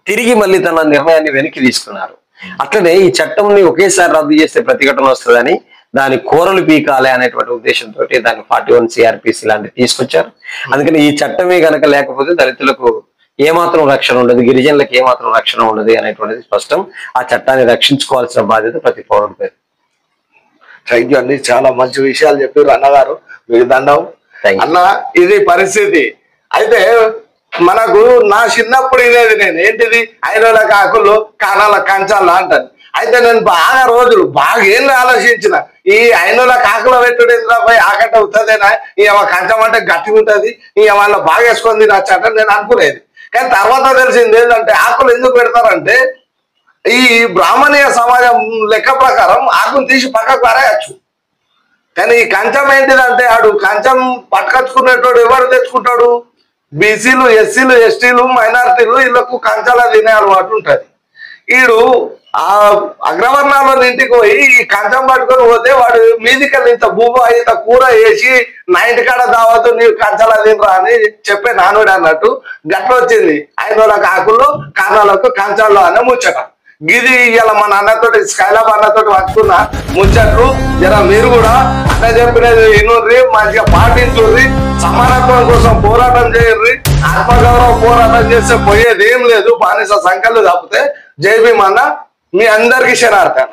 తిరిగి మళ్ళీ తన నిర్ణయాన్ని వెనక్కి తీసుకున్నారు. అట్లనే ఈ చట్టంని ఒకేసారి రద్దు చేస్తే ప్రతిఘటన వస్తుందని దాని కోరలు పీకాలి అనేటువంటి ఉద్దేశంతో దాన్ని 41 CRPC లాంటివి తీసుకొచ్చారు. అందుకని ఈ చట్టమే గనక లేకపోతే దళితులకు ఏమాత్రం రక్షణ ఉండదు, గిరిజనులకు ఏమాత్రం రక్షణ ఉండదు అనేటువంటిది స్పష్టం. ఆ చట్టాన్ని రక్షించుకోవాల్సిన బాధ్యత ప్రతి పౌరుడిపై. థ్యాంక్ యూ అండి, చాలా మంచి విషయాలు చెప్పారు అన్నగారు, మీకు దండం. అన్న ఇది పరిస్థితి. అయితే మనకు నా చిన్నప్పుడు ఇదేది నేను ఏంటిది ఐదోల కాకులు కానాల కంచాల అంటాను. అయితే నేను బాగా రోజులు బాగా ఏం ఆలోచించిన ఈ ఐనోల కాకుల పెట్టుడు పోయి ఆకట అవుతుందేనా ఇక కంచం అంటే గట్టిగా ఉంటుంది ఇక వాళ్ళ బాగా వేసుకొని తినచ్చట నేను అనుకునేది. కానీ తర్వాత తెలిసింది ఏంటంటే ఆకులు ఎందుకు పెడతారంటే ఈ బ్రాహ్మణీయ సమాజం లెక్క ప్రకారం ఆకులు తీసి పక్కకు పారేయచ్చు. కానీ ఈ కంచం ఏంటిదంటే ఆడు కంచం పట్టుకొచ్చుకునేటోడు ఎవరు తెచ్చుకుంటాడు? బీసీలు, ఎస్సీలు, ఎస్టీలు, మైనారిటీలు వీళ్ళకు కంచాల తినే అలవాటు ఉంటుంది. వీడు ఆ అగ్రవర్ణాల ఇంటికి పోయి ఈ కంచం పట్టుకొని పోతే వాడు మీదికెళ్ళి ఇంత భూమా ఇంత కూర వేసి నా ఇంటికాడ దావద్దు నీవు కంచాల తినరా అని చెప్పే నానుడు అన్నట్టు గట్ల వచ్చింది ఐదోలకు ఆకుల్లో కానాలకు కంచాల్లో అనే ముచ్చట. గిది ఇలా మన అన్నతోటి స్కైలాబ్ అన్నతోటి పట్టుకున్న ముచ్చట్లు. జర మీరు కూడా అన్న చెప్పినది వినుర్రి, మంచిగా పాటించుర్రి, సమానత్వం కోసం పోరాటం చేయర్రి. ఆత్మగౌరవ పోరాటం చేస్తే పోయేది ఏం లేదు, బానిస సంఖ్యలు తప్పితే. జై భీమ్ అన్న, మీ అందరికీ శనార్థం.